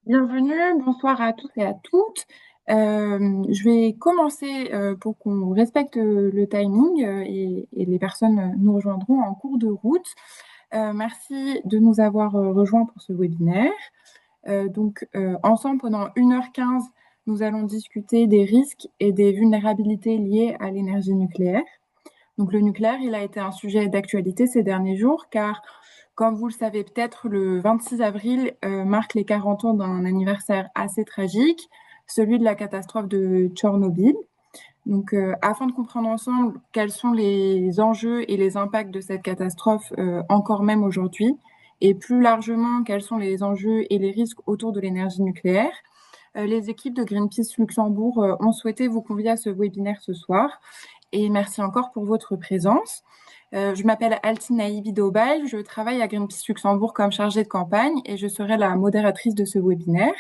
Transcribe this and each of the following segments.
Bienvenue, bonsoir à tous et à toutes. Je vais commencer pour qu'on respecte le timing et les personnes nous rejoindront en cours de route. Merci de nous avoir rejoints pour ce webinaire. Ensemble, pendant 1h15, nous allons discuter des risques et des vulnérabilités liées à l'énergie nucléaire. Donc, le nucléaire, il a été un sujet d'actualité ces derniers jours car, comme vous le savez peut-être, le 26 avril marque les 40 ans d'un anniversaire assez tragique, celui de la catastrophe de Tchernobyl. Afin de comprendre ensemble quels sont les enjeux et les impacts de cette catastrophe encore même aujourd'hui, et plus largement quels sont les enjeux et les risques autour de l'énergie nucléaire, les équipes de Greenpeace Luxembourg ont souhaité vous convier à ce webinaire ce soir et merci encore pour votre présence. Je m'appelle Altine Aïbi-Daubal, je travaille à Greenpeace Luxembourg comme chargée de campagne et je serai la modératrice de ce webinaire.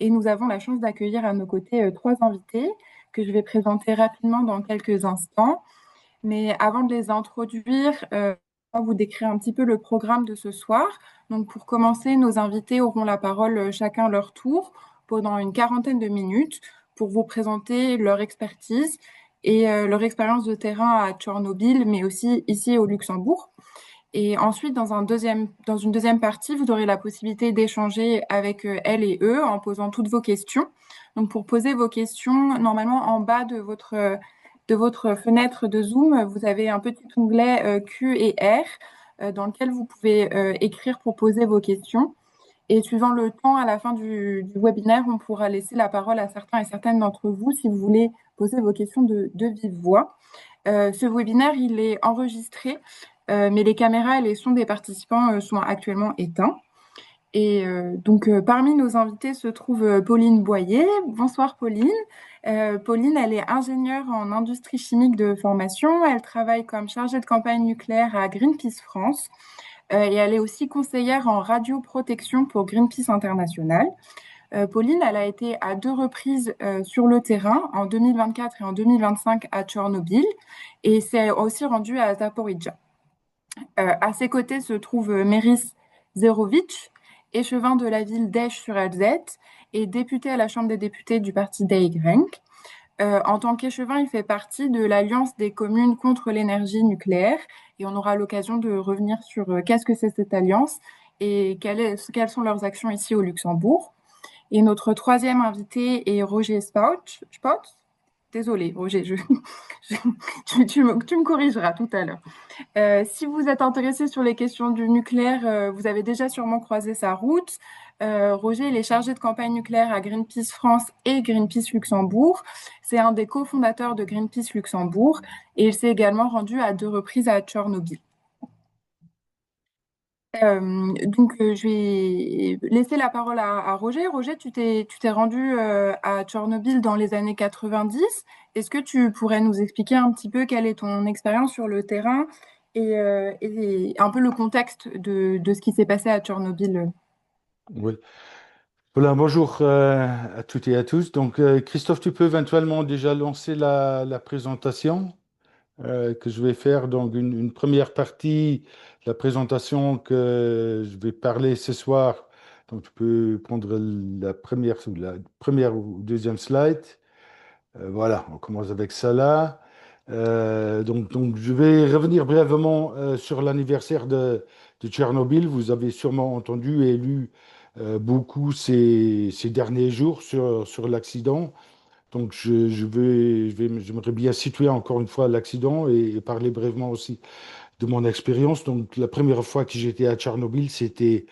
Et nous avons la chance d'accueillir à nos côtés trois invités que je vais présenter rapidement dans quelques instants. Mais avant de les introduire, je vais vous décrire un petit peu le programme de ce soir. Donc pour commencer, nos invités auront la parole chacun leur tour pendant une quarantaine de minutes pour vous présenter leur expertise et leur expérience de terrain à Tchernobyl, mais aussi ici au Luxembourg. Et ensuite, dans une deuxième partie, vous aurez la possibilité d'échanger avec elles et eux en posant toutes vos questions. Donc, pour poser vos questions, normalement, en bas de votre fenêtre de Zoom, vous avez un petit onglet Q et R dans lequel vous pouvez écrire pour poser vos questions. Et suivant le temps, à la fin du webinaire, on pourra laisser la parole à certains et certaines d'entre vous si vous voulez poser vos questions de vive voix. Ce webinaire, il est enregistré, mais les caméras et les sons des participants sont actuellement éteints. Parmi nos invités se trouve Pauline Boyer. Bonsoir Pauline. Pauline, elle est ingénieure en industrie chimique de formation. Elle travaille comme chargée de campagne nucléaire à Greenpeace France. Et elle est aussi conseillère en radioprotection pour Greenpeace International. Pauline, elle a été à deux reprises sur le terrain, en 2024 et en 2025 à Tchernobyl, et s'est aussi rendue à Zaporizhzhia. À ses côtés se trouve Meris Zerovic, échevin de la ville d'Esch-sur-Alzette et député à la Chambre des députés du parti Die Grenk. En tant qu'échevin, il fait partie de l'Alliance des communes contre l'énergie nucléaire et on aura l'occasion de revenir sur qu'est-ce que c'est cette alliance et quelles sont leurs actions ici au Luxembourg. Et notre troisième invité est Roger Spouch. Désolée, Roger, tu me corrigeras tout à l'heure. Si vous êtes intéressé sur les questions du nucléaire, vous avez déjà sûrement croisé sa route. Roger, il est chargé de campagne nucléaire à Greenpeace France et Greenpeace Luxembourg. C'est un des cofondateurs de Greenpeace Luxembourg et il s'est également rendu à deux reprises à Tchernobyl. Je vais laisser la parole à Roger. Roger, tu t'es rendu à Tchernobyl dans les années 90. Est-ce que tu pourrais nous expliquer un petit peu quelle est ton expérience sur le terrain et un peu le contexte de ce qui s'est passé à Tchernobyl? Oui. Voilà, bonjour à toutes et à tous. Christophe, tu peux éventuellement déjà lancer la présentation que je vais faire. Donc, une première partie, la présentation que je vais parler ce soir. Donc, tu peux prendre la première ou deuxième slide. Voilà, on commence avec ça là. Je vais revenir brièvement sur l'anniversaire de Tchernobyl. Vous avez sûrement entendu et lu beaucoup ces derniers jours sur l'accident. Donc, j'aimerais bien situer encore une fois l'accident et parler brièvement aussi de mon expérience. Donc, la première fois que j'étais à Tchernobyl, c'était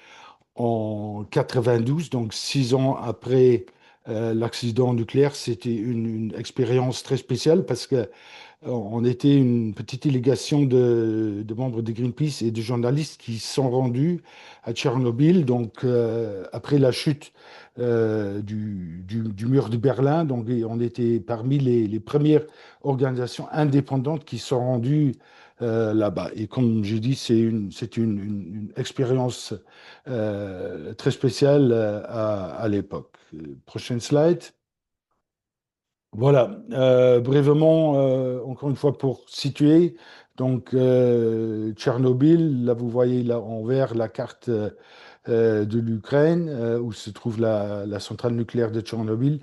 en 92, donc 6 ans après l'accident nucléaire. C'était une expérience très spéciale parce que on était une petite délégation de membres de Greenpeace et de journalistes qui sont rendus à Tchernobyl, après la chute du mur de Berlin. Donc, et on était parmi les premières organisations indépendantes qui sont rendues là-bas. Et comme j'ai dit, c'est une expérience très spéciale à l'époque. Prochaine slide. Voilà, brièvement, encore une fois, pour situer. Donc, Tchernobyl, là, vous voyez là en vert la carte de l'Ukraine, où se trouve la centrale nucléaire de Tchernobyl.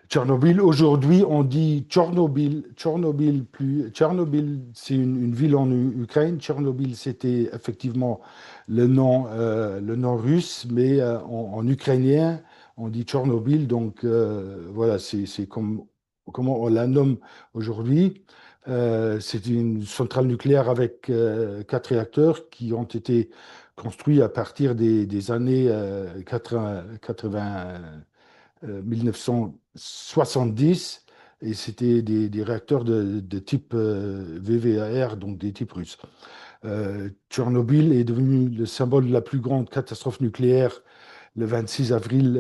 Tchernobyl, aujourd'hui, on dit Tchernobyl. Tchernobyl, plus... Tchernobyl, c'est une ville en Ukraine. Tchernobyl, c'était effectivement le nom russe, mais en ukrainien, on dit Tchernobyl. Donc, voilà, c'est comme, comment on la nomme aujourd'hui. C'est une centrale nucléaire avec quatre réacteurs qui ont été construits à partir des années 1970, et c'était des réacteurs de type VVAR, donc des types russes. Tchernobyl est devenu le symbole de la plus grande catastrophe nucléaire le 26 avril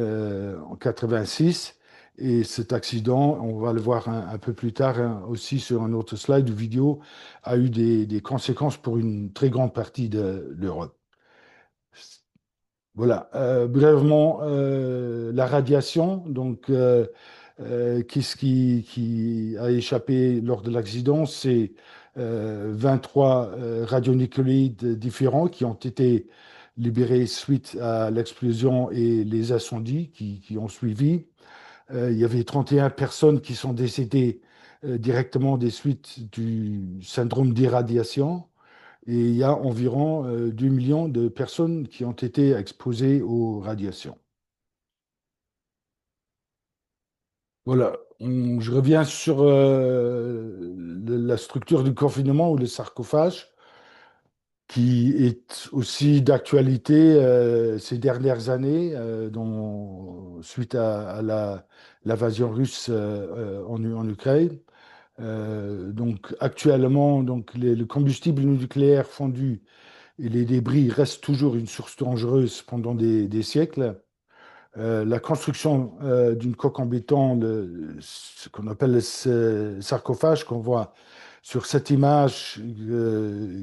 en 86. Et cet accident, on va le voir un peu plus tard hein, aussi sur un autre slide ou vidéo, a eu des conséquences pour une très grande partie de l'Europe. Voilà, brièvement, la radiation, donc qu'est-ce qui a échappé lors de l'accident? C'est 23 radionucléides différents qui ont été libérés suite à l'explosion et les incendies qui ont suivi. Il y avait 31 personnes qui sont décédées directement des suites du syndrome d'irradiation. Et il y a environ 2 millions de personnes qui ont été exposées aux radiations. Voilà. Je reviens sur la structure du confinement ou le sarcophage, qui est aussi d'actualité ces dernières années, suite à l'invasion russe en Ukraine. Donc actuellement, donc, le combustible nucléaire fondu et les débris restent toujours une source dangereuse pendant des siècles. La construction d'une coque en béton, ce qu'on appelle le sarcophage, qu'on voit sur cette image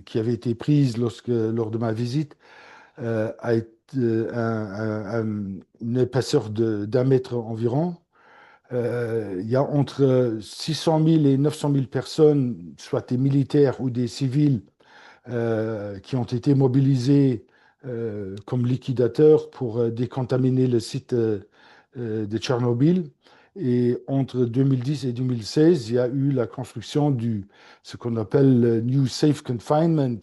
qui avait été prise lors de ma visite, a été une épaisseur d'un mètre environ. Il y a entre 600 000 et 900 000 personnes, soit des militaires ou des civils, qui ont été mobilisés comme liquidateurs pour décontaminer le site de Tchernobyl. Et entre 2010 et 2016, il y a eu la construction ce qu'on appelle le New Safe Confinement,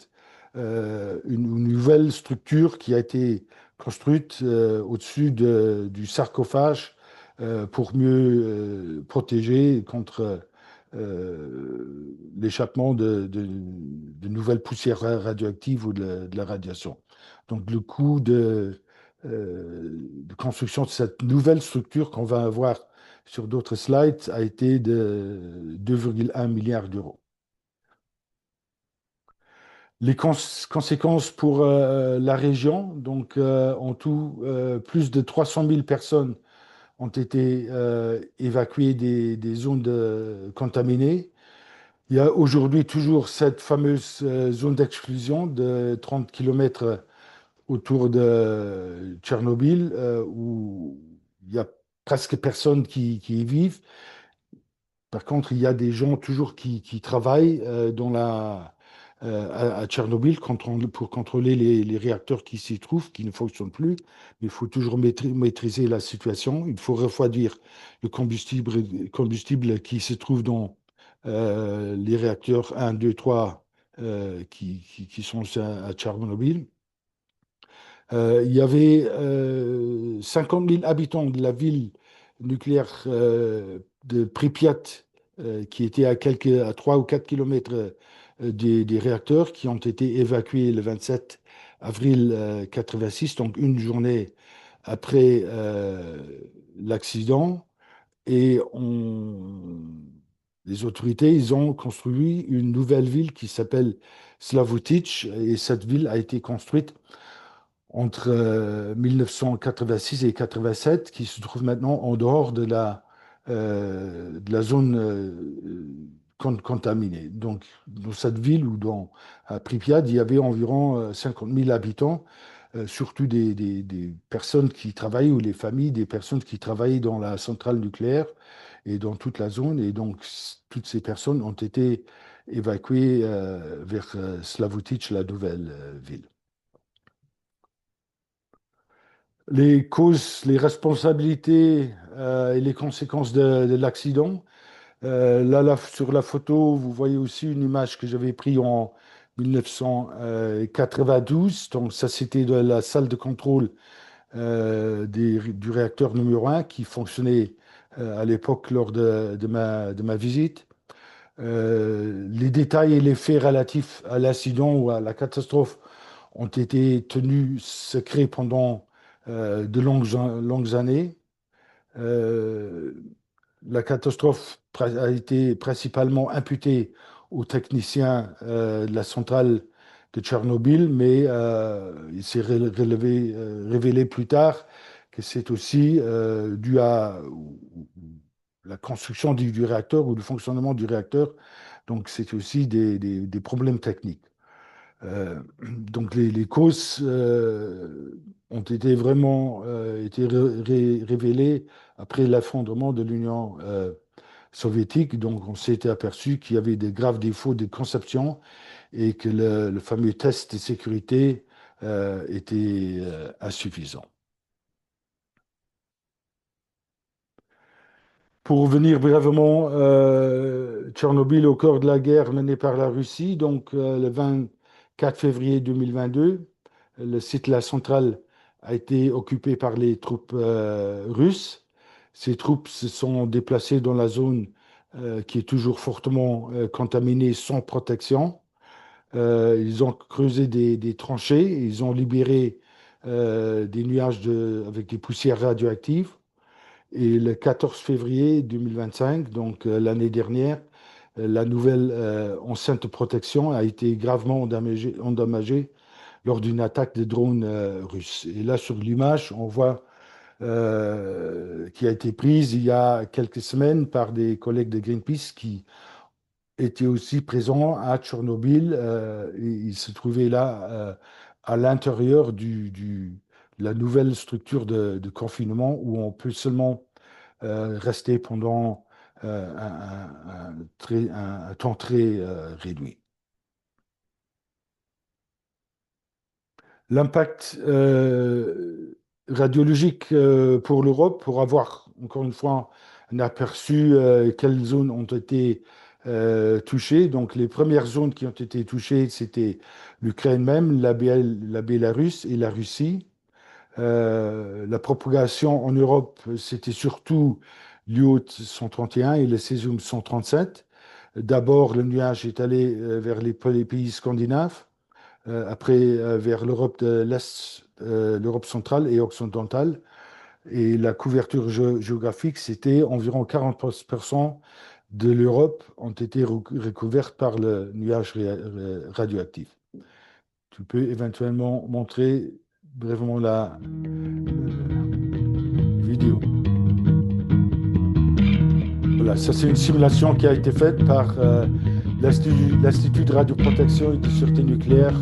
une nouvelle structure qui a été construite au-dessus du sarcophage pour mieux protéger contre l'échappement de nouvelles poussières radioactives ou de la radiation. Donc le coût de construction de cette nouvelle structure qu'on va avoir sur d'autres slides a été de 2,1 milliards d'euros. Les conséquences pour la région, donc en tout, plus de 300 000 personnes ont été évacuées des zones contaminées. Il y a aujourd'hui toujours cette fameuse zone d'exclusion de 30 km autour de Tchernobyl, où il y a presque personne qui y vivent. Par contre, il y a des gens toujours qui travaillent à Tchernobyl pour contrôler les réacteurs qui s'y trouvent, qui ne fonctionnent plus. Il faut toujours maîtriser la situation. Il faut refroidir le combustible qui se trouve dans les réacteurs 1, 2, 3 qui sont à Tchernobyl. Il y avait 50 000 habitants de la ville nucléaire de Pripyat qui étaient à 3 ou 4 kilomètres des réacteurs qui ont été évacués le 27 avril 86, donc une journée après l'accident. Et les autorités, ils ont construit une nouvelle ville qui s'appelle Slavutich, et cette ville a été construite entre 1986 et 87, qui se trouve maintenant en dehors de la zone contaminée. Donc, dans cette ville ou à Pripyat, il y avait environ 50 000 habitants, surtout des personnes qui travaillaient, ou les familles des personnes qui travaillaient dans la centrale nucléaire et dans toute la zone. Et donc, toutes ces personnes ont été évacués vers Slavoutich, la nouvelle ville. Les causes, les responsabilités et les conséquences de l'accident. Sur la photo, vous voyez aussi une image que j'avais prise en 1992. Donc, ça, c'était de la salle de contrôle du réacteur numéro un qui fonctionnait à l'époque lors de ma visite. Les détails et les faits relatifs à l'incident ou à la catastrophe ont été tenus secrets pendant de longues années. Euh, la catastrophe a été principalement imputée aux techniciens de la centrale de Tchernobyl, mais il s'est révélé plus tard que c'est aussi dû à la construction du réacteur ou le fonctionnement du réacteur. Donc, c'est aussi des problèmes techniques. Donc les causes ont été vraiment révélées après l'effondrement de l'Union soviétique. Donc on s'était aperçu qu'il y avait des graves défauts de conception et que le fameux test de sécurité était insuffisant. Pour revenir brièvement, Tchernobyl au cœur de la guerre menée par la Russie, donc le 24 février 2022, le site de la centrale a été occupé par les troupes russes. Ces troupes se sont déplacées dans la zone qui est toujours fortement contaminée sans protection. Ils ont creusé des tranchées, ils ont libéré des nuages avec des poussières radioactives. Et le 14 février 2025, donc l'année dernière, la nouvelle enceinte de protection a été gravement endommagée lors d'une attaque de drones russes. Et là, sur l'image, on voit qui a été prise il y a quelques semaines par des collègues de Greenpeace qui étaient aussi présents à Tchernobyl. Et ils se trouvaient là à l'intérieur de la nouvelle structure de confinement où on peut seulement rester pendant un temps très réduit. L'impact radiologique pour l'Europe, pour avoir encore une fois un aperçu quelles zones ont été touchées. Donc les premières zones qui ont été touchées, c'était l'Ukraine même, la Bélarus et la Russie. La propagation en Europe, c'était surtout l'Iot 131 et le césium 137. D'abord, le nuage est allé vers les pays scandinaves, après vers l'Europe de l'Est, l'Europe centrale et occidentale. Et la couverture géographique, c'était environ 40% de l'Europe ont été recouvertes par le nuage radioactif. Tu peux éventuellement montrer brièvement la vidéo. Voilà, ça c'est une simulation qui a été faite par l'Institut de radioprotection et de sûreté nucléaire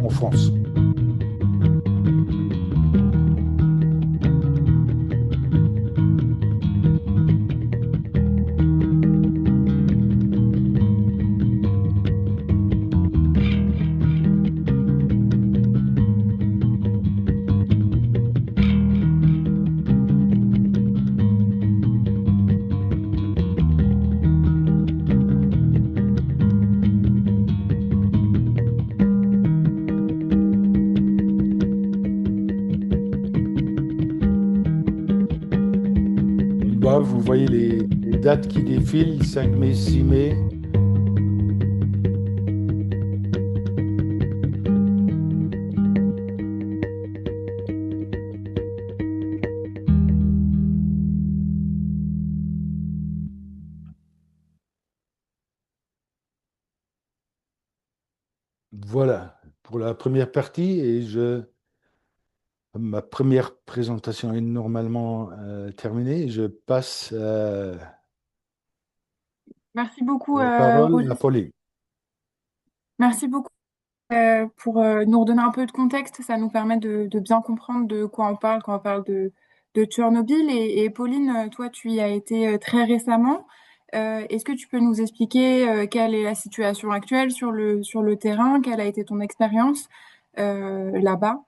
en France. En bas, vous voyez les dates qui défilent, 5 mai, 6 mai. Voilà pour la première partie et ma première présentation est normalement terminée. Je passe Merci beaucoup, la parole à Rolly. Pauline. Merci beaucoup pour nous redonner un peu de contexte. Ça nous permet de bien comprendre de quoi on parle quand on parle de Tchernobyl. Et Pauline, toi, tu y as été très récemment. Est-ce que tu peux nous expliquer quelle est la situation actuelle sur le terrain? Quelle a été ton expérience là-bas?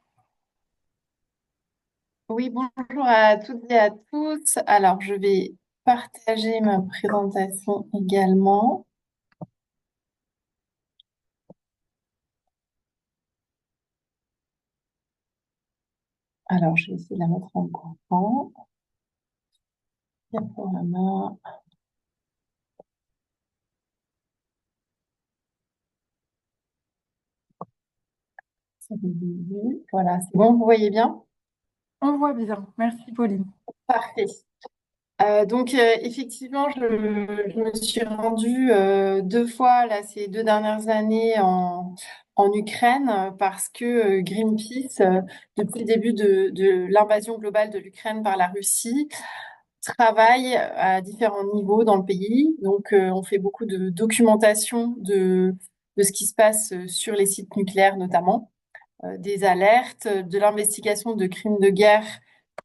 Oui, bonjour à toutes et à tous. Alors, je vais partager ma présentation également. Alors, je vais essayer de la mettre en grand. Diaporama. Voilà, c'est bon, vous voyez bien? On voit bien. Merci, Pauline. Parfait. Effectivement, je me suis rendue deux fois là, ces deux dernières années en Ukraine parce que Greenpeace, depuis le début de l'invasion globale de l'Ukraine par la Russie, travaille à différents niveaux dans le pays. On fait beaucoup de documentation de ce qui se passe sur les sites nucléaires notamment, des alertes, de l'investigation de crimes de guerre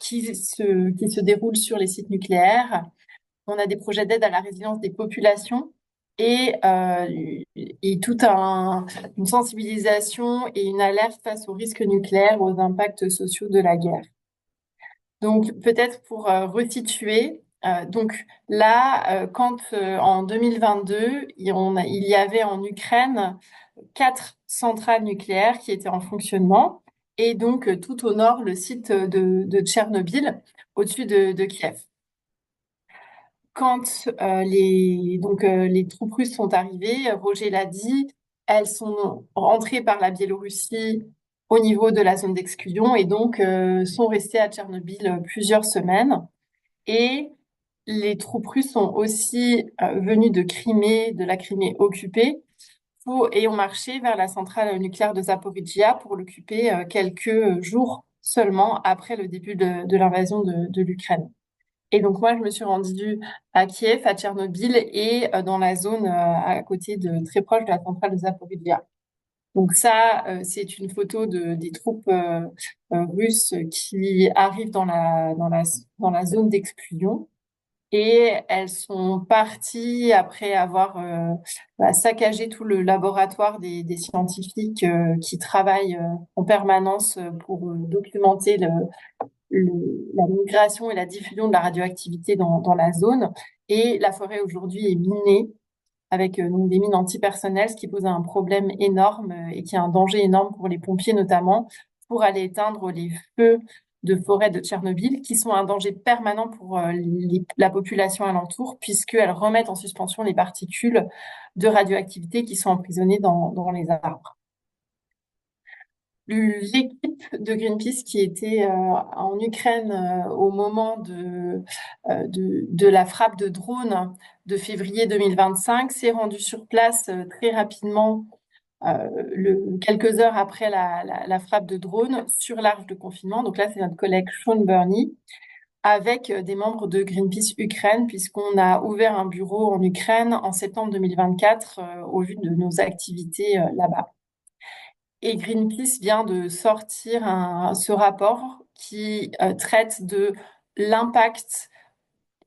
qui se déroulent sur les sites nucléaires. On a des projets d'aide à la résilience des populations et, euh, et une sensibilisation et une alerte face aux risques nucléaires, aux impacts sociaux de la guerre. Donc, peut-être pour resituer, donc là, quand en 2022, il y avait en Ukraine 4 centrales nucléaires qui étaient en fonctionnement, et donc tout au nord, le site de Tchernobyl, au-dessus de Kiev. Quand les troupes russes sont arrivées, Roger l'a dit, elles sont rentrées par la Biélorussie au niveau de la zone d'exclusion et donc sont restées à Tchernobyl plusieurs semaines. Et les troupes russes sont aussi venues de Crimée, de la Crimée occupée, et ont marché vers la centrale nucléaire de Zaporizhia pour l'occuper quelques jours seulement après le début de l'invasion de l'Ukraine. Et donc moi, je me suis rendue à Kiev, à Tchernobyl et dans la zone à côté très proche de la centrale de Zaporizhia. Donc ça, c'est une photo des troupes russes qui arrivent dans la zone d'exclusion. Et elles sont parties après avoir saccagé tout le laboratoire des scientifiques qui travaillent en permanence pour documenter la migration et la diffusion de la radioactivité dans la zone. Et la forêt aujourd'hui est minée avec donc des mines antipersonnelles, ce qui pose un problème énorme et qui est un danger énorme pour les pompiers notamment, pour aller éteindre les feux de forêt de Tchernobyl, qui sont un danger permanent pour la population alentour, puisqu'elles remettent en suspension les particules de radioactivité qui sont emprisonnées dans les arbres. L'équipe de Greenpeace qui était en Ukraine au moment de la frappe de drone de février 2025 s'est rendue sur place très rapidement, quelques heures après la frappe de drone sur l'arche de confinement. Donc là, c'est notre collègue Sean Burney avec des membres de Greenpeace Ukraine, puisqu'on a ouvert un bureau en Ukraine en septembre 2024 au vu de nos activités là-bas. Et Greenpeace vient de sortir ce rapport qui traite de l'impact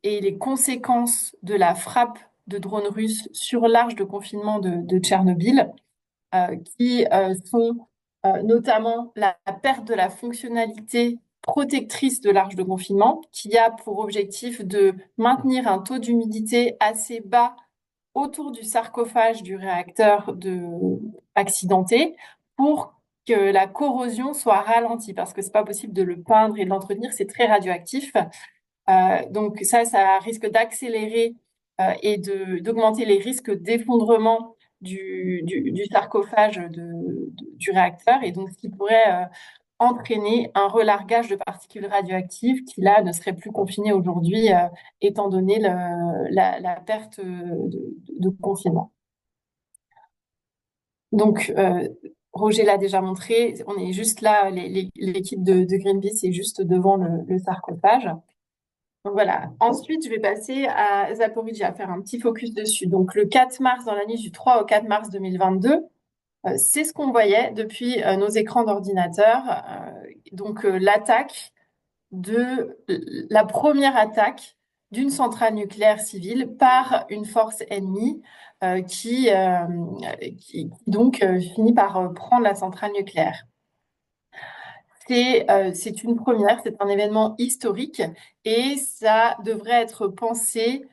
et les conséquences de la frappe de drones russes sur l'arche de confinement de Tchernobyl, qui sont notamment la perte de la fonctionnalité protectrice de l'arche de confinement, qui a pour objectif de maintenir un taux d'humidité assez bas autour du sarcophage du réacteur accidenté pour que la corrosion soit ralentie, parce que c'est pas possible de le peindre et de l'entretenir, c'est très radioactif. Donc ça risque d'accélérer et d'augmenter les risques d'effondrement du sarcophage du réacteur, et donc ce qui pourrait entraîner un relargage de particules radioactives qui, là, ne seraient plus confinées aujourd'hui, étant donné la perte de confinement. Donc, Roger l'a déjà montré, on est juste là, l'équipe de Greenpeace est juste devant le sarcophage. Donc voilà. Ensuite, je vais passer à Zaporizhia, faire un petit focus dessus. Donc, le 4 mars, dans la nuit du 3 au 4 mars 2022, c'est ce qu'on voyait depuis nos écrans d'ordinateur. L'attaque la première attaque d'une centrale nucléaire civile par une force ennemie qui donc finit par prendre la centrale nucléaire. C'est une première, c'est un événement historique et ça devrait être pensé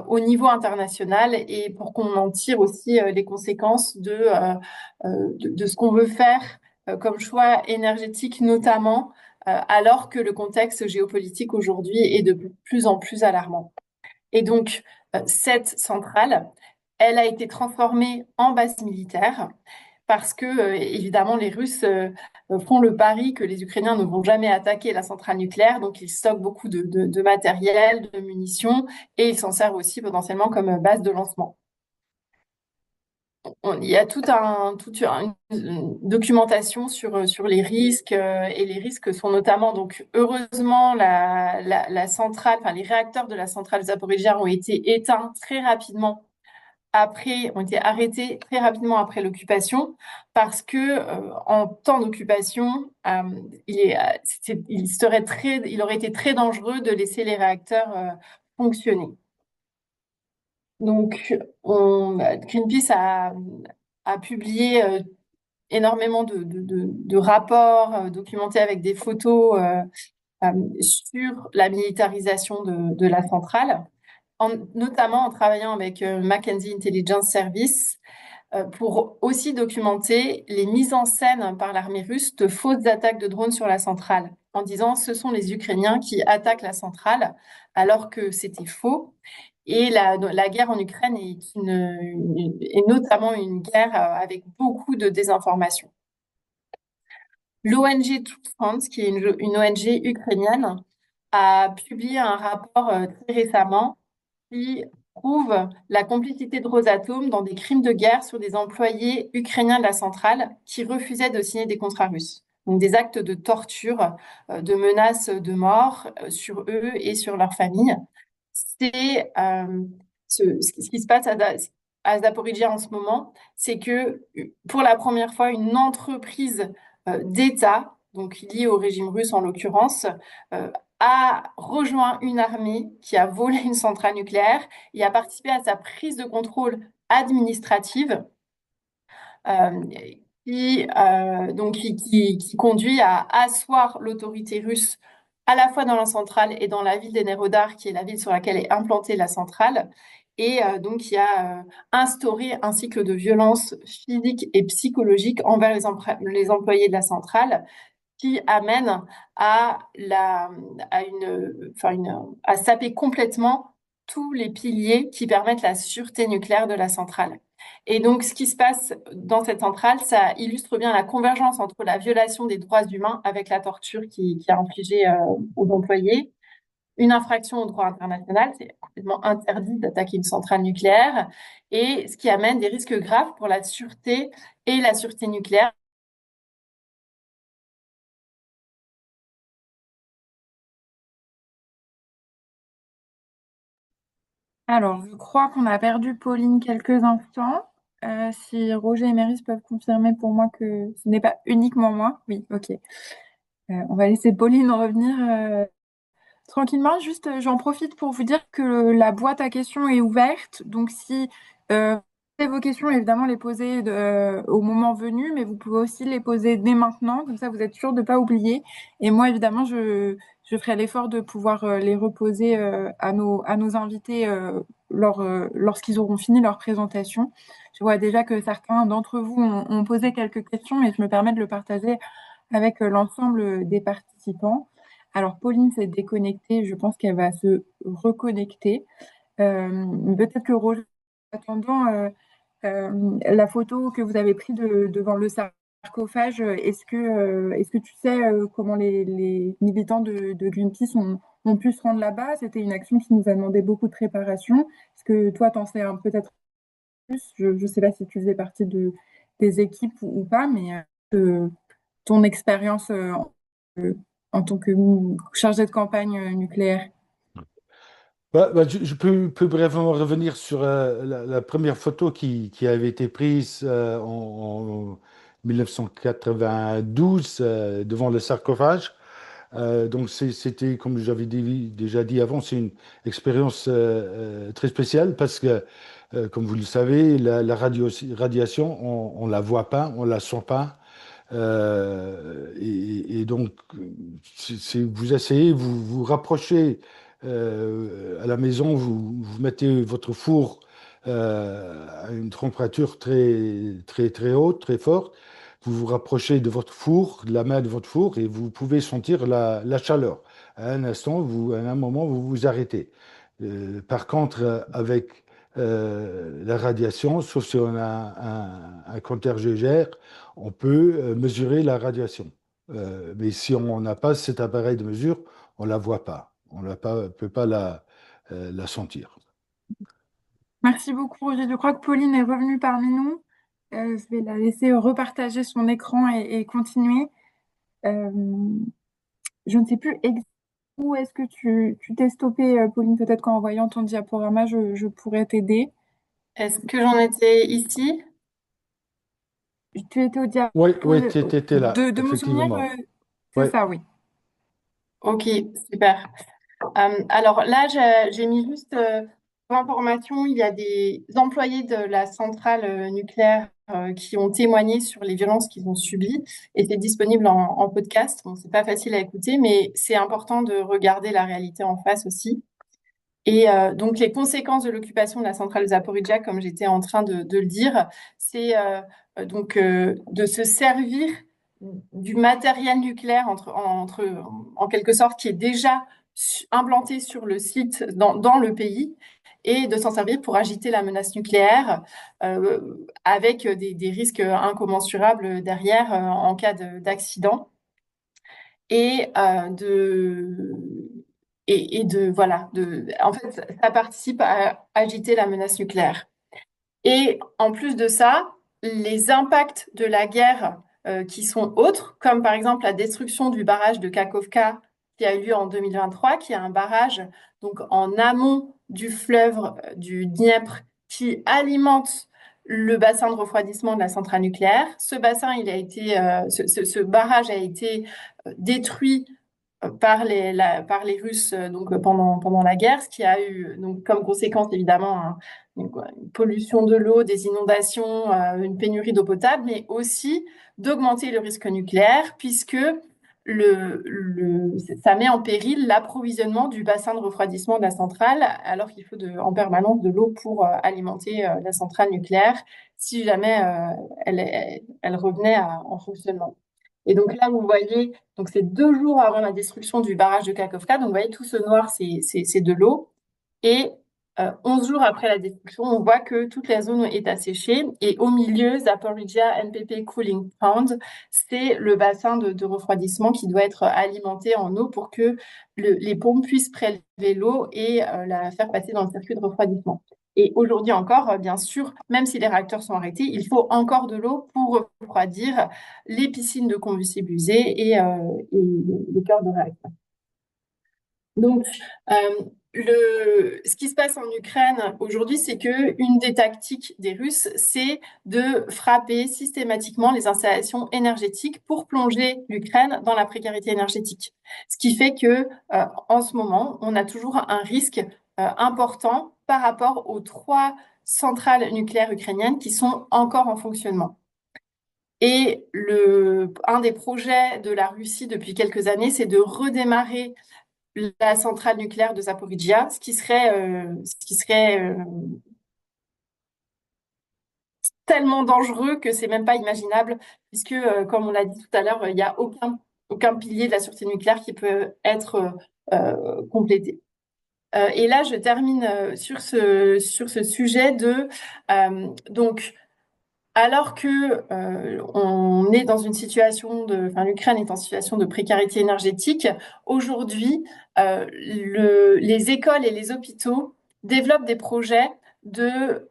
au niveau international et pour qu'on en tire aussi les conséquences de ce qu'on veut faire comme choix énergétique notamment, alors que le contexte géopolitique aujourd'hui est de plus en plus alarmant. Et donc, cette centrale, elle a été transformée en base militaire parce que, évidemment, les Russes font le pari que les Ukrainiens ne vont jamais attaquer la centrale nucléaire, donc ils stockent beaucoup de matériel, de munitions, et ils s'en servent aussi potentiellement comme base de lancement. Il y a toute une documentation sur les risques, et les risques sont notamment, donc heureusement, la centrale, enfin les réacteurs de la centrale Zaporijia ont été éteints très rapidement ont été arrêtés très rapidement après l'occupation parce que en temps d'occupation, il aurait été très dangereux de laisser les réacteurs fonctionner. Donc, Greenpeace a publié énormément de rapports documentés avec des photos sur la militarisation de la centrale, notamment en travaillant avec Mackenzie Intelligence Service pour aussi documenter les mises en scène par l'armée russe de fausses attaques de drones sur la centrale, en disant ce sont les Ukrainiens qui attaquent la centrale, alors que c'était faux. Et la guerre en Ukraine est notamment une guerre avec beaucoup de désinformation. L'ONG True Front, qui est une ONG ukrainienne, a publié un rapport très récemment qui prouve la complicité de Rosatom dans des crimes de guerre sur des employés ukrainiens de la centrale qui refusaient de signer des contrats russes. Donc des actes de torture, de menaces de mort sur eux et sur leurs familles. C'est ce qui se passe à Zaporijia en ce moment, c'est que pour la première fois, une entreprise d'État, donc liée au régime russe en l'occurrence, a rejoint une armée qui a volé une centrale nucléaire et a participé à sa prise de contrôle administrative, euh, qui conduit à asseoir l'autorité russe à la fois dans la centrale et dans la ville d'Enerodar, qui est la ville sur laquelle est implantée la centrale, et donc qui a instauré un cycle de violence physique et psychologique envers les employés de la centrale, qui amène à saper complètement tous les piliers qui permettent la sûreté nucléaire de la centrale. Et donc, ce qui se passe dans cette centrale, ça illustre bien la convergence entre la violation des droits humains avec la torture qui est infligée aux employés, une infraction au droit international, c'est complètement interdit d'attaquer une centrale nucléaire, et ce qui amène des risques graves pour la sûreté et la sûreté nucléaire. Alors, je crois qu'on a perdu Pauline quelques instants. Si Roger et Méris peuvent confirmer pour moi que ce n'est pas uniquement moi. Oui, ok. On va laisser Pauline revenir tranquillement. Juste, j'en profite pour vous dire que la boîte à questions est ouverte. Donc, si vous avez vos questions, évidemment, les poser au moment venu, mais vous pouvez aussi les poser dès maintenant. Comme ça, vous êtes sûr de ne pas oublier. Et moi, évidemment, je ferai l'effort de pouvoir les reposer à nos invités lorsqu'ils auront fini leur présentation. Je vois déjà que certains d'entre vous ont posé quelques questions et je me permets de le partager avec l'ensemble des participants. Alors, Pauline s'est déconnectée, je pense qu'elle va se reconnecter. Peut-être que Roger, en attendant la photo que vous avez prise devant le sarcophage, est-ce que tu sais comment les militants de Greenpeace ont pu se rendre là-bas? C'était une action qui nous a demandé beaucoup de préparation. Est-ce que toi, t'en sais peut-être plus? Je ne sais pas si tu faisais partie des équipes ou pas, mais ton expérience en tant que chargé de campagne nucléaire. Je peux brièvement revenir sur la première photo qui avait été prise en 1992 devant le sarcophage. Donc c'était, comme j'avais déjà dit avant, c'est une expérience très spéciale parce que, comme vous le savez, la radiation, on la voit pas, on la sent pas. Et donc, vous essayez, vous vous rapprochez à la maison, vous mettez votre four à une température très, très, très haute, très forte. Vous vous rapprochez de votre four, de la main de votre four, et vous pouvez sentir la chaleur. À un instant, à un moment, vous vous arrêtez. Par contre, avec la radiation, sauf si on a un compteur GGR, on peut mesurer la radiation. Mais si on n'a pas cet appareil de mesure, on ne la voit pas. On ne peut pas la sentir. Merci beaucoup, Roger. Je crois que Pauline est revenue parmi nous. Je vais la laisser repartager son écran et continuer. Euh, je ne sais plus exactement où est-ce que tu t'es stoppée, Pauline. Peut-être qu'en voyant ton diaporama, je pourrais t'aider. Est-ce que j'en étais ici? Tu étais au diaporama Oui, oui, tu étais là, de mon souvenir, effectivement. c'est Oui. ça, oui. Ok, super. Alors là, j'ai mis juste pour information, il y a des employés de la centrale nucléaire qui ont témoigné sur les violences qu'ils ont subies et c'est disponible en podcast. Bon, c'est pas facile à écouter, mais c'est important de regarder la réalité en face aussi. Et donc les conséquences de l'occupation de la centrale Zaporizhzhia, comme j'étais en train de le dire, c'est de se servir du matériel nucléaire en quelque sorte qui est déjà implanté sur le site dans le pays et de s'en servir pour agiter la menace nucléaire avec des risques incommensurables derrière en cas d'accident et voilà, en fait, ça participe à agiter la menace nucléaire. Et en plus de ça, les impacts de la guerre qui sont autres, comme par exemple la destruction du barrage de Kakhovka qui a eu lieu en 2023, qui est un barrage donc en amont du fleuve du Dniepr qui alimente le bassin de refroidissement de la centrale nucléaire. Ce barrage a été détruit par les Russes donc pendant la guerre, ce qui a eu donc comme conséquence évidemment une pollution de l'eau, des inondations, une pénurie d'eau potable, mais aussi d'augmenter le risque nucléaire puisque ça met en péril l'approvisionnement du bassin de refroidissement de la centrale alors qu'il faut en permanence de l'eau pour alimenter la centrale nucléaire si jamais elle revenait en fonctionnement. Et donc là, vous voyez, donc c'est 2 jours avant la destruction du barrage de Kakhovka. Donc vous voyez, tout ce noir, c'est de l'eau. Et 11 jours après la destruction, on voit que toute la zone est asséchée. Et au milieu, Zaporizhzhia NPP Cooling Pond, c'est le bassin de refroidissement qui doit être alimenté en eau pour que les pompes puissent prélever l'eau et la faire passer dans le circuit de refroidissement. Et aujourd'hui encore, bien sûr, même si les réacteurs sont arrêtés, il faut encore de l'eau pour refroidir les piscines de combustible usé et les cœurs de réacteurs. Donc, ce qui se passe en Ukraine aujourd'hui, c'est que une des tactiques des Russes, c'est de frapper systématiquement les installations énergétiques pour plonger l'Ukraine dans la précarité énergétique. Ce qui fait que, en ce moment, on a toujours un risque important par rapport aux 3 centrales nucléaires ukrainiennes qui sont encore en fonctionnement. Et un des projets de la Russie depuis quelques années, c'est de redémarrer la centrale nucléaire de Zaporizhzhia, ce qui serait tellement dangereux que c'est même pas imaginable, puisque, comme on l'a dit tout à l'heure, il n'y a aucun pilier de la sûreté nucléaire qui peut être complété. Et là, je termine sur ce sujet donc, alors que on est dans une situation l'Ukraine est en situation de précarité énergétique, aujourd'hui, les écoles et les hôpitaux développent des projets de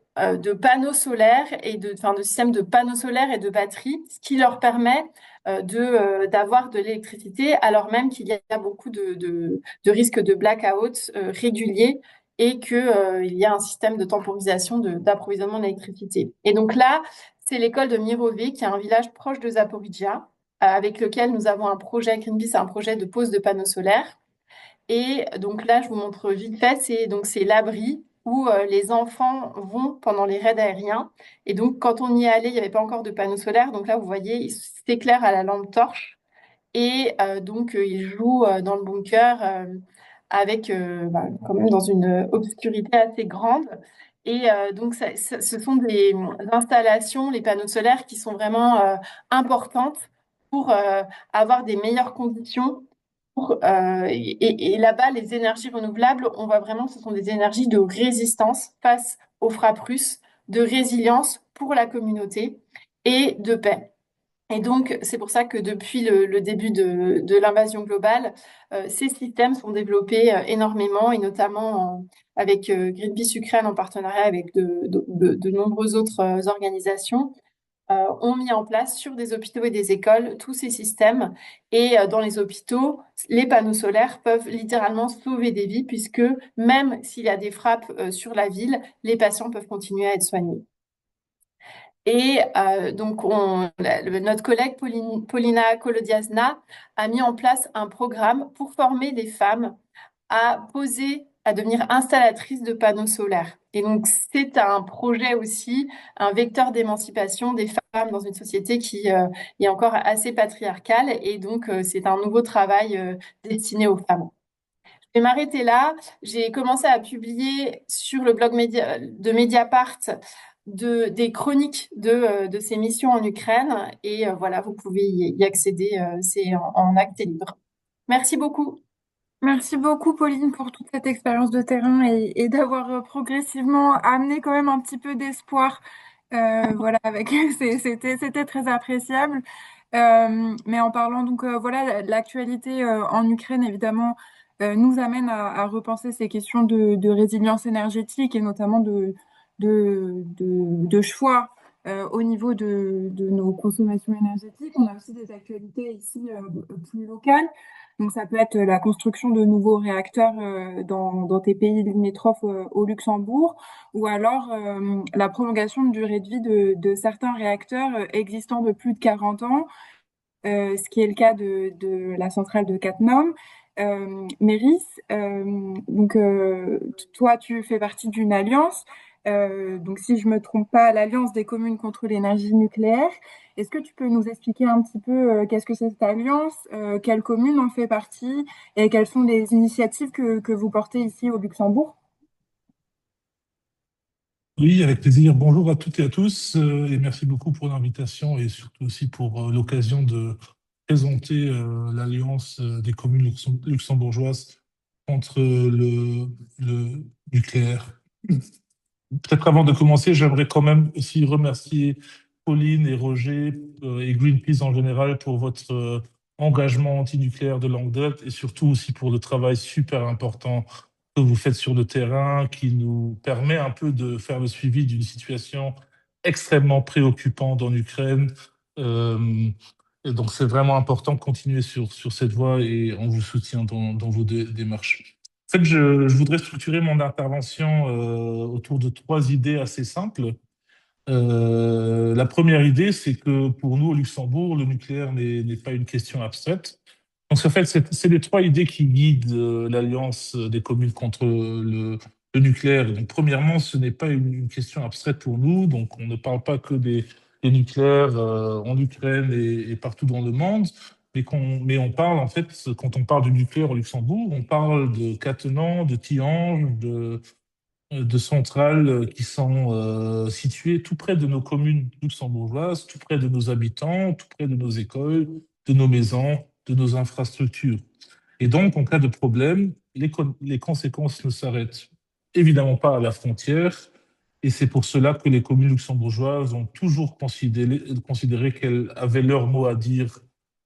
panneaux solaires et de systèmes de panneaux solaires et de batteries, ce qui leur permet d'avoir de l'électricité, alors même qu'il y a beaucoup de risques de blackout réguliers et qu'il y a un système de temporisation d'approvisionnement d'électricité. Et donc là, c'est l'école de Mirové, qui est un village proche de Zaporizhzhia, avec lequel nous avons un projet, Greenpeace a un projet de pose de panneaux solaires. Et donc là, je vous montre vite fait, c'est l'abri où les enfants vont pendant les raids aériens. Et donc, quand on y est allé, il n'y avait pas encore de panneaux solaires. Donc là, vous voyez, il s'éclaire à la lampe torche. Et donc, ils jouent dans le bunker avec quand même dans une obscurité assez grande. Et donc, ce sont des installations, les panneaux solaires, qui sont vraiment importantes pour avoir des meilleures conditions. Et là-bas, les énergies renouvelables, on voit vraiment que ce sont des énergies de résistance face aux frappes russes, de résilience pour la communauté et de paix. Et donc, c'est pour ça que depuis le début de l'invasion globale, ces systèmes sont développés énormément, et notamment avec Greenpeace Ukraine en partenariat avec de nombreuses autres organisations, ont mis en place sur des hôpitaux et des écoles tous ces systèmes. Et dans les hôpitaux, les panneaux solaires peuvent littéralement sauver des vies, puisque même s'il y a des frappes sur la ville, les patients peuvent continuer à être soignés. Et donc, notre collègue Paulina Kolodiazna a mis en place un programme pour former des femmes à devenir installatrices de panneaux solaires. Et donc, c'est un projet aussi, un vecteur d'émancipation des femmes dans une société qui est encore assez patriarcale. Et donc, c'est un nouveau travail destiné aux femmes. Je vais m'arrêter là. J'ai commencé à publier sur le blog de Mediapart des chroniques de ces missions en Ukraine. Et voilà, vous pouvez y accéder. C'est en accès libre. Merci beaucoup. Merci beaucoup, Pauline, pour toute cette expérience de terrain et d'avoir progressivement amené quand même un petit peu d'espoir. Voilà, c'était très appréciable. Mais en parlant donc voilà, l'actualité en Ukraine évidemment nous amène à repenser ces questions de résilience énergétique et notamment de choix au niveau de nos consommations énergétiques. On a aussi des actualités ici plus locales. Donc ça peut être la construction de nouveaux réacteurs dans tes pays limitrophes au Luxembourg, ou alors la prolongation de durée de vie de certains réacteurs existants de plus de 40 ans, ce qui est le cas de la centrale de Cattenom. Méris, donc toi tu fais partie d'une alliance, donc si je me trompe pas, l'Alliance des communes contre l'énergie nucléaire. Est-ce que tu peux nous expliquer un petit peu qu'est-ce que c'est cette alliance, quelle commune en fait partie et quelles sont les initiatives que vous portez ici au Luxembourg? Oui, avec plaisir. Bonjour à toutes et à tous et merci beaucoup pour l'invitation et surtout aussi pour l'occasion de présenter l'Alliance des communes luxembourgeoises contre le nucléaire. Peut-être avant de commencer, j'aimerais quand même aussi remercier Pauline et Roger et Greenpeace en général pour votre engagement anti-nucléaire de longue date et surtout aussi pour le travail super important que vous faites sur le terrain qui nous permet un peu de faire le suivi d'une situation extrêmement préoccupante en Ukraine. Et donc, c'est vraiment important de continuer sur cette voie et on vous soutient dans vos démarches. En fait, je voudrais structurer mon intervention autour de trois idées assez simples. La première idée, c'est que pour nous, au Luxembourg, le nucléaire n'est pas une question abstraite. Donc, en fait, c'est les trois idées qui guident l'Alliance des communes contre le nucléaire. Donc, premièrement, ce n'est pas une question abstraite pour nous. Donc, on ne parle pas que des nucléaires en Ukraine et partout dans le monde, mais on parle, en fait, quand on parle du nucléaire au Luxembourg, on parle de Cattenom, de Tihange, de centrales qui sont situées tout près de nos communes luxembourgeoises, tout près de nos habitants, tout près de nos écoles, de nos maisons, de nos infrastructures. Et donc, en cas de problème, les conséquences ne s'arrêtent évidemment pas à la frontière. Et c'est pour cela que les communes luxembourgeoises ont toujours considéré qu'elles avaient leur mot à dire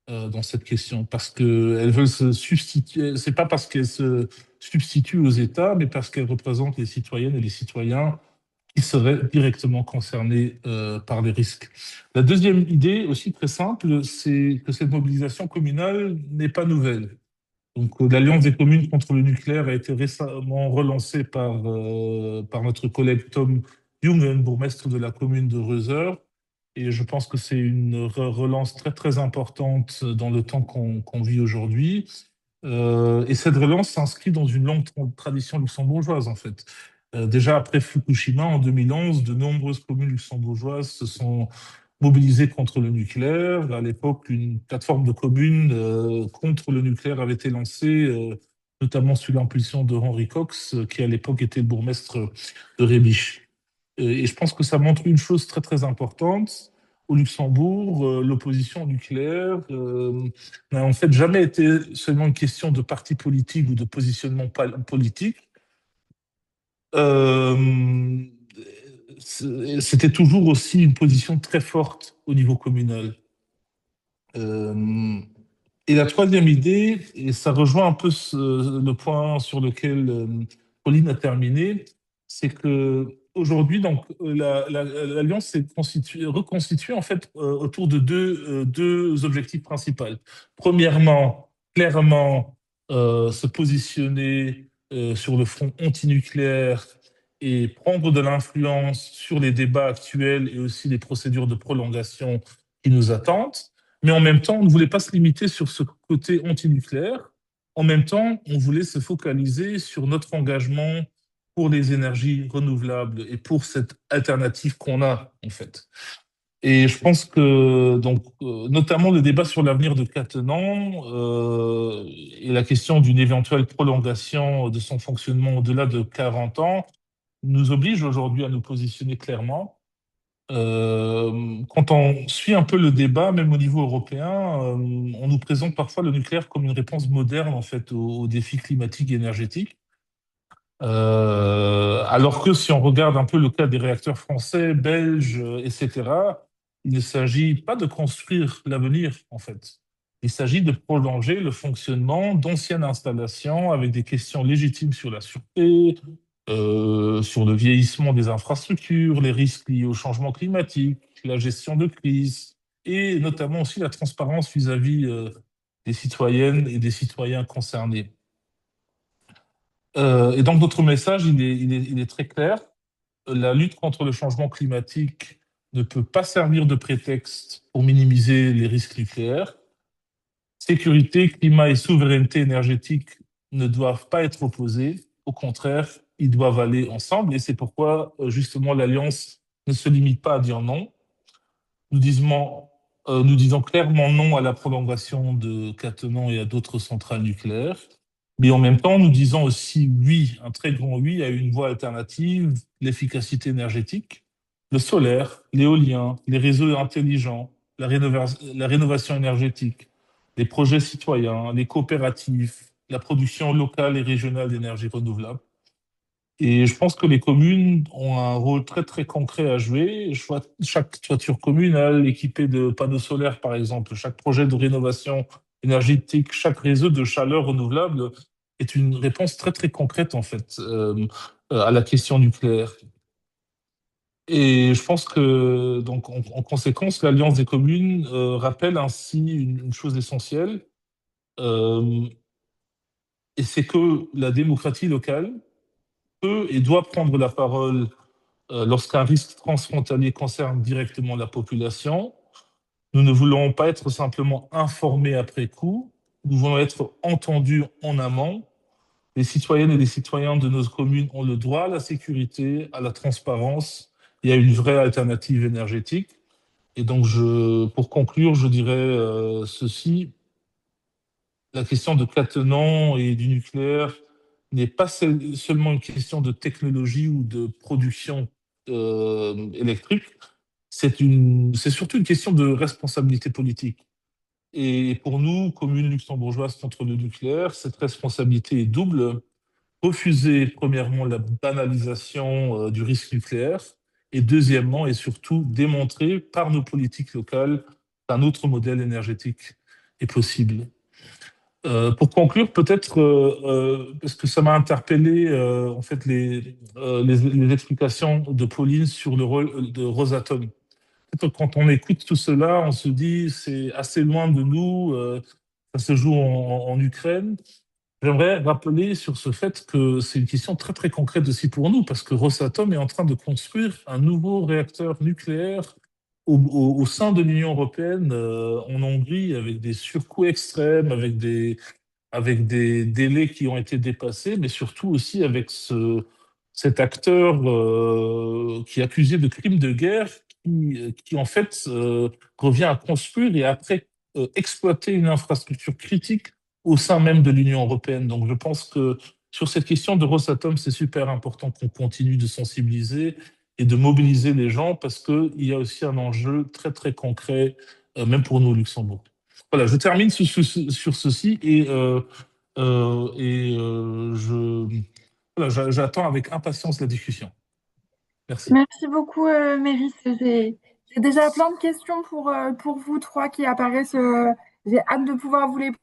dans cette question, parce qu'elles veulent se substituer. C'est pas parce qu'elles se substituent aux États, mais parce qu'elles représentent les citoyennes et les citoyens qui seraient directement concernés par les risques. La deuxième idée, aussi très simple, c'est que cette mobilisation communale n'est pas nouvelle. Donc, l'Alliance des communes contre le nucléaire a été récemment relancée par notre collègue Tom Jungen, bourgmestre de la commune de Reuser, Et je pense que c'est une relance très, très importante dans le temps qu'on vit aujourd'hui. Et cette relance s'inscrit dans une longue tradition luxembourgeoise, en fait. Déjà après Fukushima, en 2011, de nombreuses communes luxembourgeoises se sont mobilisées contre le nucléaire. À l'époque, une plateforme de communes contre le nucléaire avait été lancée, notamment sous l'impulsion de Henri Cox, qui à l'époque était le bourgmestre de Rébiche. Et je pense que ça montre une chose très, très importante. Au Luxembourg, l'opposition au nucléaire n'a en fait jamais été seulement une question de parti politique ou de positionnement politique. C'était toujours aussi une position très forte au niveau communal. Et la troisième idée, et ça rejoint un peu le point sur lequel Pauline a terminé, c'est que aujourd'hui, donc, l'Alliance s'est reconstituée en fait autour de deux objectifs principaux. Premièrement, clairement, se positionner sur le front antinucléaire et prendre de l'influence sur les débats actuels et aussi les procédures de prolongation qui nous attendent. Mais en même temps, on ne voulait pas se limiter sur ce côté antinucléaire. En même temps, on voulait se focaliser sur notre engagement pour les énergies renouvelables et pour cette alternative qu'on a, en fait. Et je pense que, donc, notamment le débat sur l'avenir de Cattenom et la question d'une éventuelle prolongation de son fonctionnement au-delà de 40 ans nous oblige aujourd'hui à nous positionner clairement. Quand on suit un peu le débat, même au niveau européen, on nous présente parfois le nucléaire comme une réponse moderne en fait aux défis climatiques et énergétiques. Alors que si on regarde un peu le cas des réacteurs français, belges, etc., il ne s'agit pas de construire l'avenir en fait. Il s'agit de prolonger le fonctionnement d'anciennes installations avec des questions légitimes sur la sûreté, sur le vieillissement des infrastructures, les risques liés au changement climatique, la gestion de crise et notamment aussi la transparence vis-à-vis des citoyennes et des citoyens concernés. Et donc notre message, il est très clair. La lutte contre le changement climatique ne peut pas servir de prétexte pour minimiser les risques nucléaires. Sécurité, climat et souveraineté énergétique ne doivent pas être opposés. Au contraire, ils doivent aller ensemble. Et c'est pourquoi, justement, l'Alliance ne se limite pas à dire non. Nous disons clairement non à la prolongation de Cattenom et à d'autres centrales nucléaires. Mais en même temps, nous disons aussi oui, un très grand oui à une voie alternative, l'efficacité énergétique, le solaire, l'éolien, les réseaux intelligents, la rénovation énergétique, les projets citoyens, les coopératives, la production locale et régionale d'énergie renouvelable. Et je pense que les communes ont un rôle très, très concret à jouer. Chaque toiture communale équipée de panneaux solaires, par exemple, chaque projet de rénovation énergétique, chaque réseau de chaleur renouvelable est une réponse très, très concrète, en fait, à la question nucléaire. Et je pense que, donc, en conséquence, l'Alliance des communes rappelle ainsi une chose essentielle, et c'est que la démocratie locale peut et doit prendre la parole lorsqu'un risque transfrontalier concerne directement la population. Nous ne voulons pas être simplement informés après coup, nous voulons être entendus en amont. Les citoyennes et les citoyens de nos communes ont le droit à la sécurité, à la transparence et à une vraie alternative énergétique. Et donc, pour conclure, je dirais ceci. La question de Cattenom et du nucléaire n'est pas seulement une question de technologie ou de production électrique, c'est surtout une question de responsabilité politique. Et pour nous, commune luxembourgeoise contre le nucléaire, cette responsabilité est double. Refuser, premièrement, la banalisation du risque nucléaire, et deuxièmement, et surtout, démontrer par nos politiques locales qu'un autre modèle énergétique est possible. Pour conclure, peut-être, parce que ça m'a interpellé, en fait, les explications de Pauline sur le rôle de Rosatom. Quand on écoute tout cela, on se dit c'est assez loin de nous, ça se joue en Ukraine. J'aimerais rappeler sur ce fait que c'est une question très très concrète aussi pour nous, parce que Rosatom est en train de construire un nouveau réacteur nucléaire au sein de l'Union européenne, en Hongrie, avec des surcoûts extrêmes, avec des délais qui ont été dépassés, mais surtout aussi avec cet acteur qui est accusé de crimes de guerre, qui en fait revient à construire et après exploiter une infrastructure critique au sein même de l'Union européenne. Donc je pense que sur cette question de Rosatom, c'est super important qu'on continue de sensibiliser et de mobiliser les gens parce qu'il y a aussi un enjeu très très concret, même pour nous au Luxembourg. Voilà, je termine sur ceci voilà, j'attends avec impatience la discussion. Merci. Merci beaucoup, Mérис. J'ai déjà plein de questions pour vous trois qui apparaissent. J'ai hâte de pouvoir vous les poser.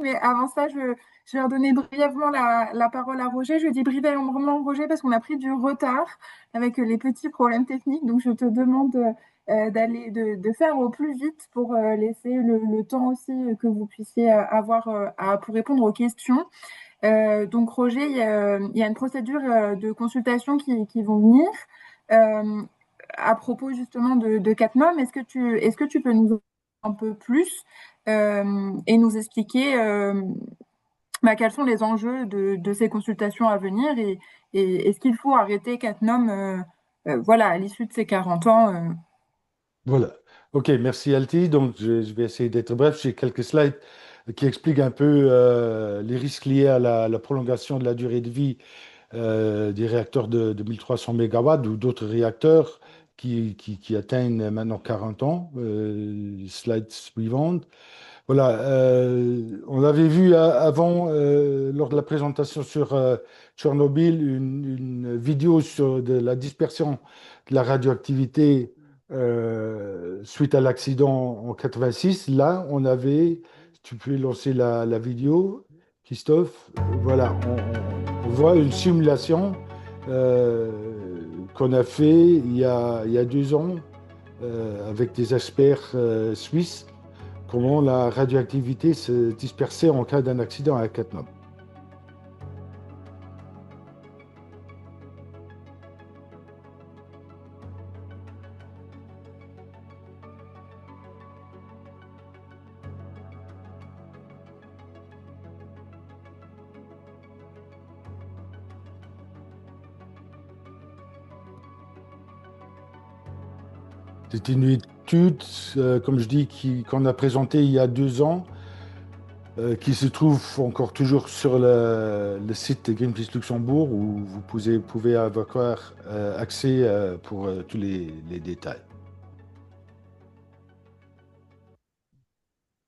Mais avant ça, je vais redonner brièvement la parole à Roger. Je dis brièvement Roger parce qu'on a pris du retard avec les petits problèmes techniques. Donc, je te demande de faire au plus vite pour laisser le temps aussi que vous puissiez avoir pour répondre aux questions. Donc, Roger, il y a une procédure de consultation qui vont venir. Euh, à propos justement de Catnum, est-ce que tu peux nous en dire un peu plus et nous expliquer quels sont les enjeux de ces consultations à venir et est-ce qu'il faut arrêter Catnum voilà, à l'issue de ces 40 ans Voilà. OK, merci Alti. Donc, je vais essayer d'être bref. J'ai quelques slides qui expliquent un peu les risques liés à la prolongation de la durée de vie des réacteurs de 1300 MW ou d'autres réacteurs qui atteignent maintenant 40 ans. Slide suivante. Voilà, on avait vu avant, lors de la présentation sur Tchernobyl, une vidéo sur de la dispersion de la radioactivité suite à l'accident en 86. Là, on avait, si tu peux lancer la vidéo, Christophe, voilà, on voit une simulation euh, qu'on a fait il y a 2 ans avec des experts suisses comment la radioactivité se dispersait en cas d'un accident à Cattenom. C'est une étude, comme je dis, qu'on a présentée il y a 2 ans, qui se trouve encore toujours sur le site de Greenpeace Luxembourg, où vous pouvez avoir accès pour tous les détails.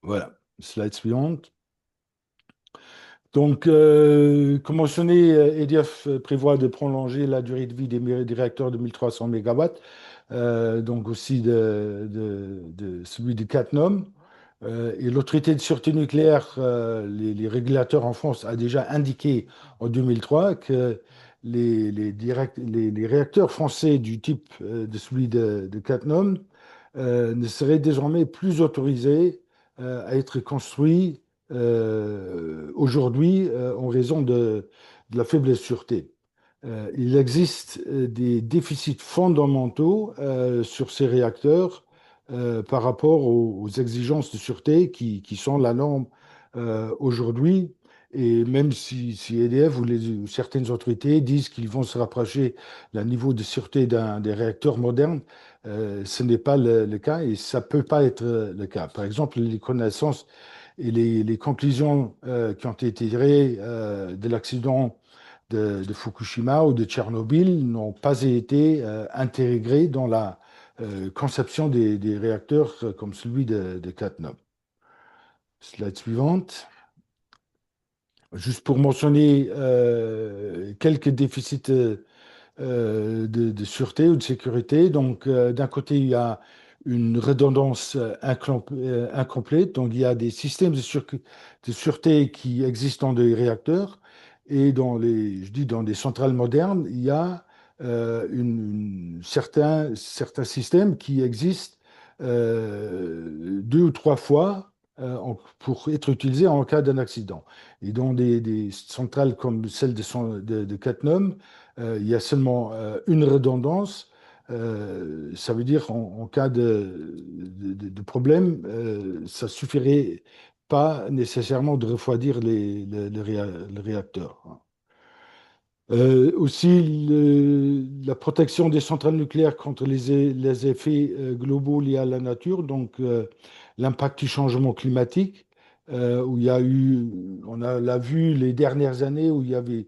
Voilà, slide suivante. Donc, comme mentionné, EDF prévoit de prolonger la durée de vie des réacteurs de 1300 MW, donc aussi de celui de Cattenom. Et l'autorité de sûreté nucléaire, les régulateurs en France, a déjà indiqué en 2003 que les réacteurs français du type de celui de Cattenom ne seraient désormais plus autorisés à être construits aujourd'hui en raison de la faible sûreté. Il existe des déficits fondamentaux sur ces réacteurs par rapport aux exigences de sûreté qui sont la norme aujourd'hui. Et même si EDF ou certaines autorités disent qu'ils vont se rapprocher d'un niveau de sûreté des réacteurs modernes, ce n'est pas le cas et ça ne peut pas être le cas. Par exemple, les connaissances et les conclusions qui ont été tirées de l'accident de Fukushima ou de Tchernobyl n'ont pas été intégrées dans la conception des réacteurs comme celui de Cattenom. Slide suivante. Juste pour mentionner quelques déficits de sûreté ou de sécurité. Donc, d'un côté, il y a une redondance incomplète. Donc, il y a des systèmes de sûreté qui existent dans des réacteurs et je dis dans des centrales modernes, il y a certains systèmes qui existent 2 ou 3 fois pour être utilisés en cas d'un accident. Et dans des centrales comme celle de Cattenom, il y a seulement une redondance Ça veut dire en cas de problème, ça suffirait pas nécessairement de refroidir le réacteur. Aussi, la protection des centrales nucléaires contre les effets globaux liés à la nature, donc l'impact du changement climatique, où il y a eu, l'a vu les dernières années, où il y avait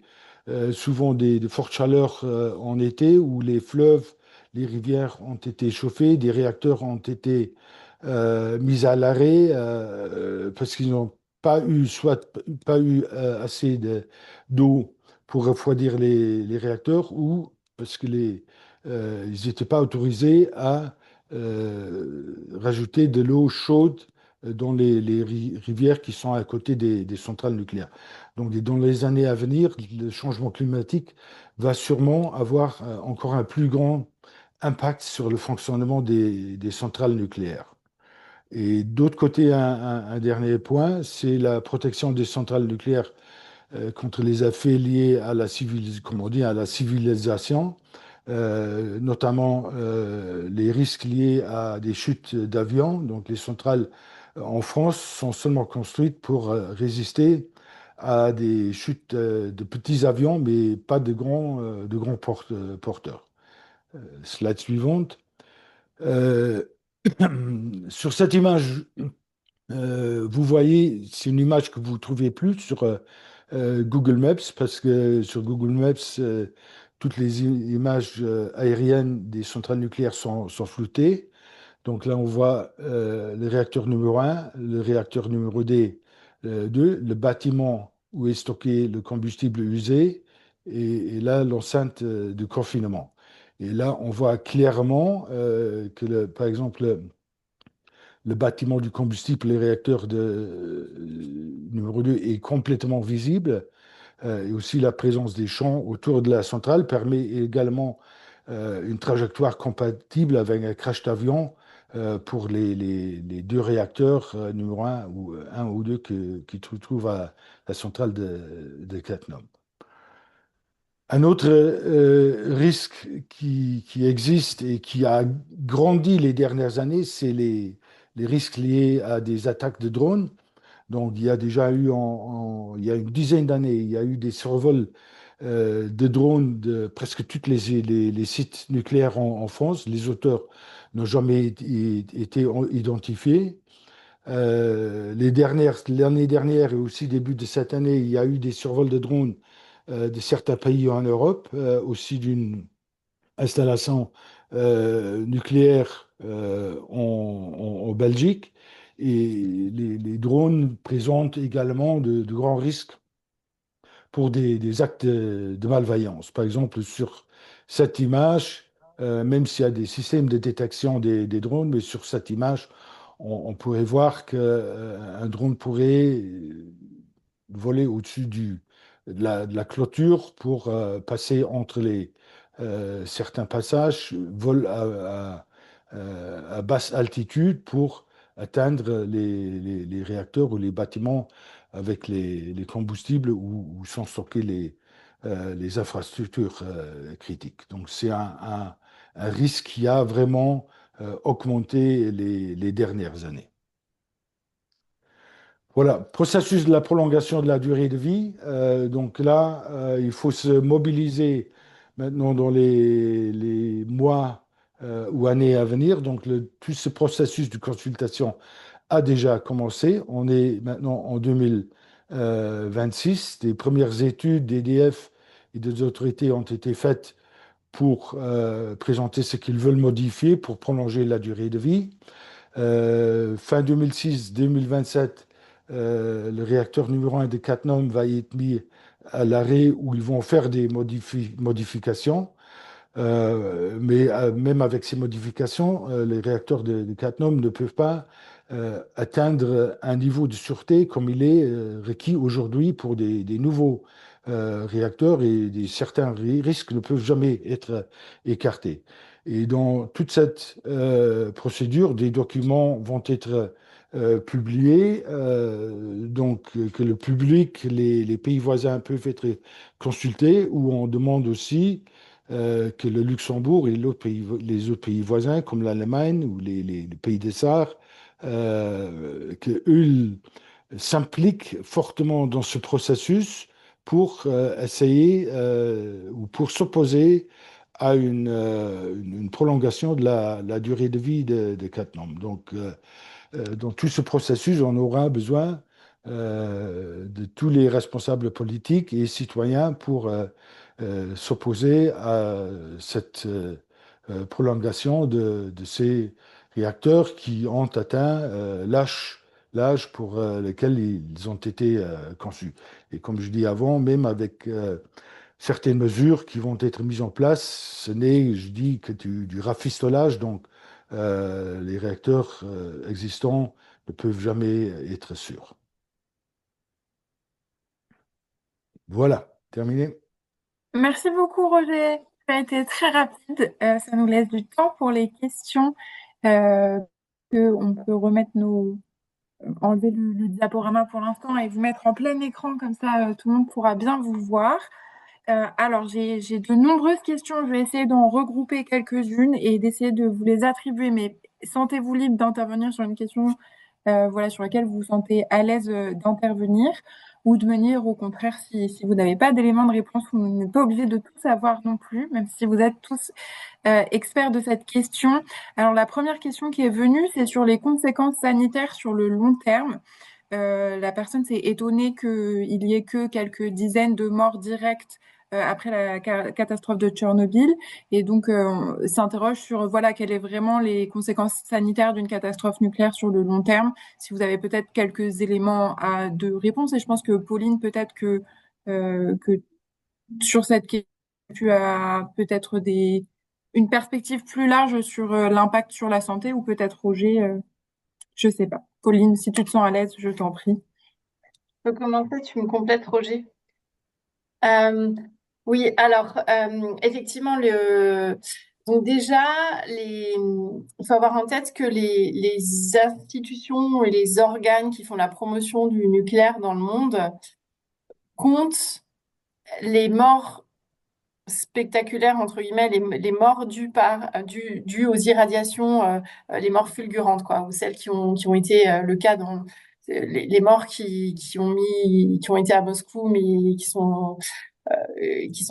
souvent des fortes chaleurs en été, où les fleuves, les rivières ont été chauffées, des réacteurs ont été mis à l'arrêt parce qu'ils n'ont soit pas eu assez d'eau pour refroidir les réacteurs ou parce que ils n'étaient pas autorisés à rajouter de l'eau chaude dans les rivières qui sont à côté des centrales nucléaires. Donc, dans les années à venir, le changement climatique va sûrement avoir encore un plus grand impact sur le fonctionnement des centrales nucléaires. Et d'autre côté, un dernier point, c'est la protection des centrales nucléaires contre les effets liés à comme on dit, à la civilisation, notamment les risques liés à des chutes d'avions. Donc les centrales en France sont seulement construites pour résister à des chutes de petits avions, mais pas de grands porteurs. Slide suivante. Euh, sur cette image, vous voyez, c'est une image que vous ne trouvez plus sur Google Maps, parce que sur Google Maps, toutes les images aériennes des centrales nucléaires sont floutées. Donc là, on voit le réacteur numéro un, le réacteur numéro 2, le bâtiment où est stocké le combustible usé, et là, l'enceinte de confinement. Et là, on voit clairement que, par exemple, le bâtiment du combustible, les réacteurs numéro 2 est complètement visible. Et aussi la présence des champs autour de la centrale permet également une trajectoire compatible avec un crash d'avion pour les deux réacteurs numéro un ou 2 qui se trouvent à la centrale de Cattenom. Un autre risque qui existe et qui a grandi les dernières années, c'est les risques liés à des attaques de drones. Donc, il y a déjà eu, il y a une dizaine d'années, il y a eu des survols de drones de presque tous les sites nucléaires en France. Les auteurs n'ont jamais été identifiés. L'année dernière et aussi début de cette année, il y a eu des survols de drones de certains pays en Europe, aussi d'une installation nucléaire en Belgique. Et les drones présentent également de grands risques pour des actes de malveillance. Par exemple, sur cette image, même s'il y a des systèmes de détection des drones, mais sur cette image, on pourrait voir qu'un drone pourrait voler au-dessus de la clôture pour passer entre certains passages, vol à basse altitude pour atteindre les réacteurs ou les bâtiments avec les combustibles où sont stockées les infrastructures critiques. Donc c'est un risque qui a vraiment augmenté les dernières années. Voilà, processus de la prolongation de la durée de vie. Donc là, il faut se mobiliser maintenant dans les mois ou années à venir. Donc tout ce processus de consultation a déjà commencé. On est maintenant en 2026. Des premières études d'EDF et des autorités ont été faites pour présenter ce qu'ils veulent modifier pour prolonger la durée de vie. Fin 2006-2027, le réacteur numéro un de Cattenom va être mis à l'arrêt où ils vont faire des modifications. Mais même avec ces modifications, les réacteurs de Cattenom ne peuvent pas atteindre un niveau de sûreté comme il est requis aujourd'hui pour des nouveaux réacteurs et certains risques ne peuvent jamais être écartés. Et dans toute cette procédure, des documents vont être publiés, donc que le public, les pays voisins peuvent être consultés, où on demande aussi que le Luxembourg et les autres pays voisins, comme l'Allemagne ou les pays des Sarres, qu'eux s'impliquent fortement dans ce processus pour essayer ou pour s'opposer à une prolongation de la durée de vie de Cattenom. Donc, dans tout ce processus, on aura besoin de tous les responsables politiques et citoyens pour s'opposer à cette prolongation de ces réacteurs qui ont atteint l'âge pour lequel ils ont été conçus. Et comme je dis avant, même avec certaines mesures qui vont être mises en place, ce n'est, je dis, que du rafistolage. Donc, les réacteurs existants ne peuvent jamais être sûrs. Voilà, terminé. Merci beaucoup, Roger. Ça a été très rapide. Ça nous laisse du temps pour les questions. On peut remettre enlever le diaporama pour l'instant et vous mettre en plein écran, comme ça tout le monde pourra bien vous voir. Alors, j'ai de nombreuses questions. Je vais essayer d'en regrouper quelques-unes et d'essayer de vous les attribuer, mais sentez-vous libre d'intervenir sur une question voilà, sur laquelle vous vous sentez à l'aise d'intervenir ou de venir au contraire si vous n'avez pas d'éléments de réponse, vous n'êtes pas obligé de tout savoir non plus, même si vous êtes tous experts de cette question. Alors, la première question qui est venue, c'est sur les conséquences sanitaires sur le long terme. La personne s'est étonnée qu'il y ait que quelques dizaines de morts directes après la catastrophe de Tchernobyl et donc s'interroge sur voilà quelles sont vraiment les conséquences sanitaires d'une catastrophe nucléaire sur le long terme. Si vous avez peut-être quelques éléments de réponse, et je pense que Pauline, peut-être que sur cette question, tu as peut-être une perspective plus large sur l'impact sur la santé, ou peut-être Roger, je sais pas. Pauline, si tu te sens à l'aise, je t'en prie. Je peux commencer, tu me complètes, Roger. Oui, alors effectivement, donc déjà, il faut avoir en tête que les institutions et les organes qui font la promotion du nucléaire dans le monde comptent les morts spectaculaires, entre guillemets, les morts dues aux irradiations, les morts fulgurantes, quoi, ou celles qui ont été le cas dans les morts qui ont été à Moscou, mais qui sont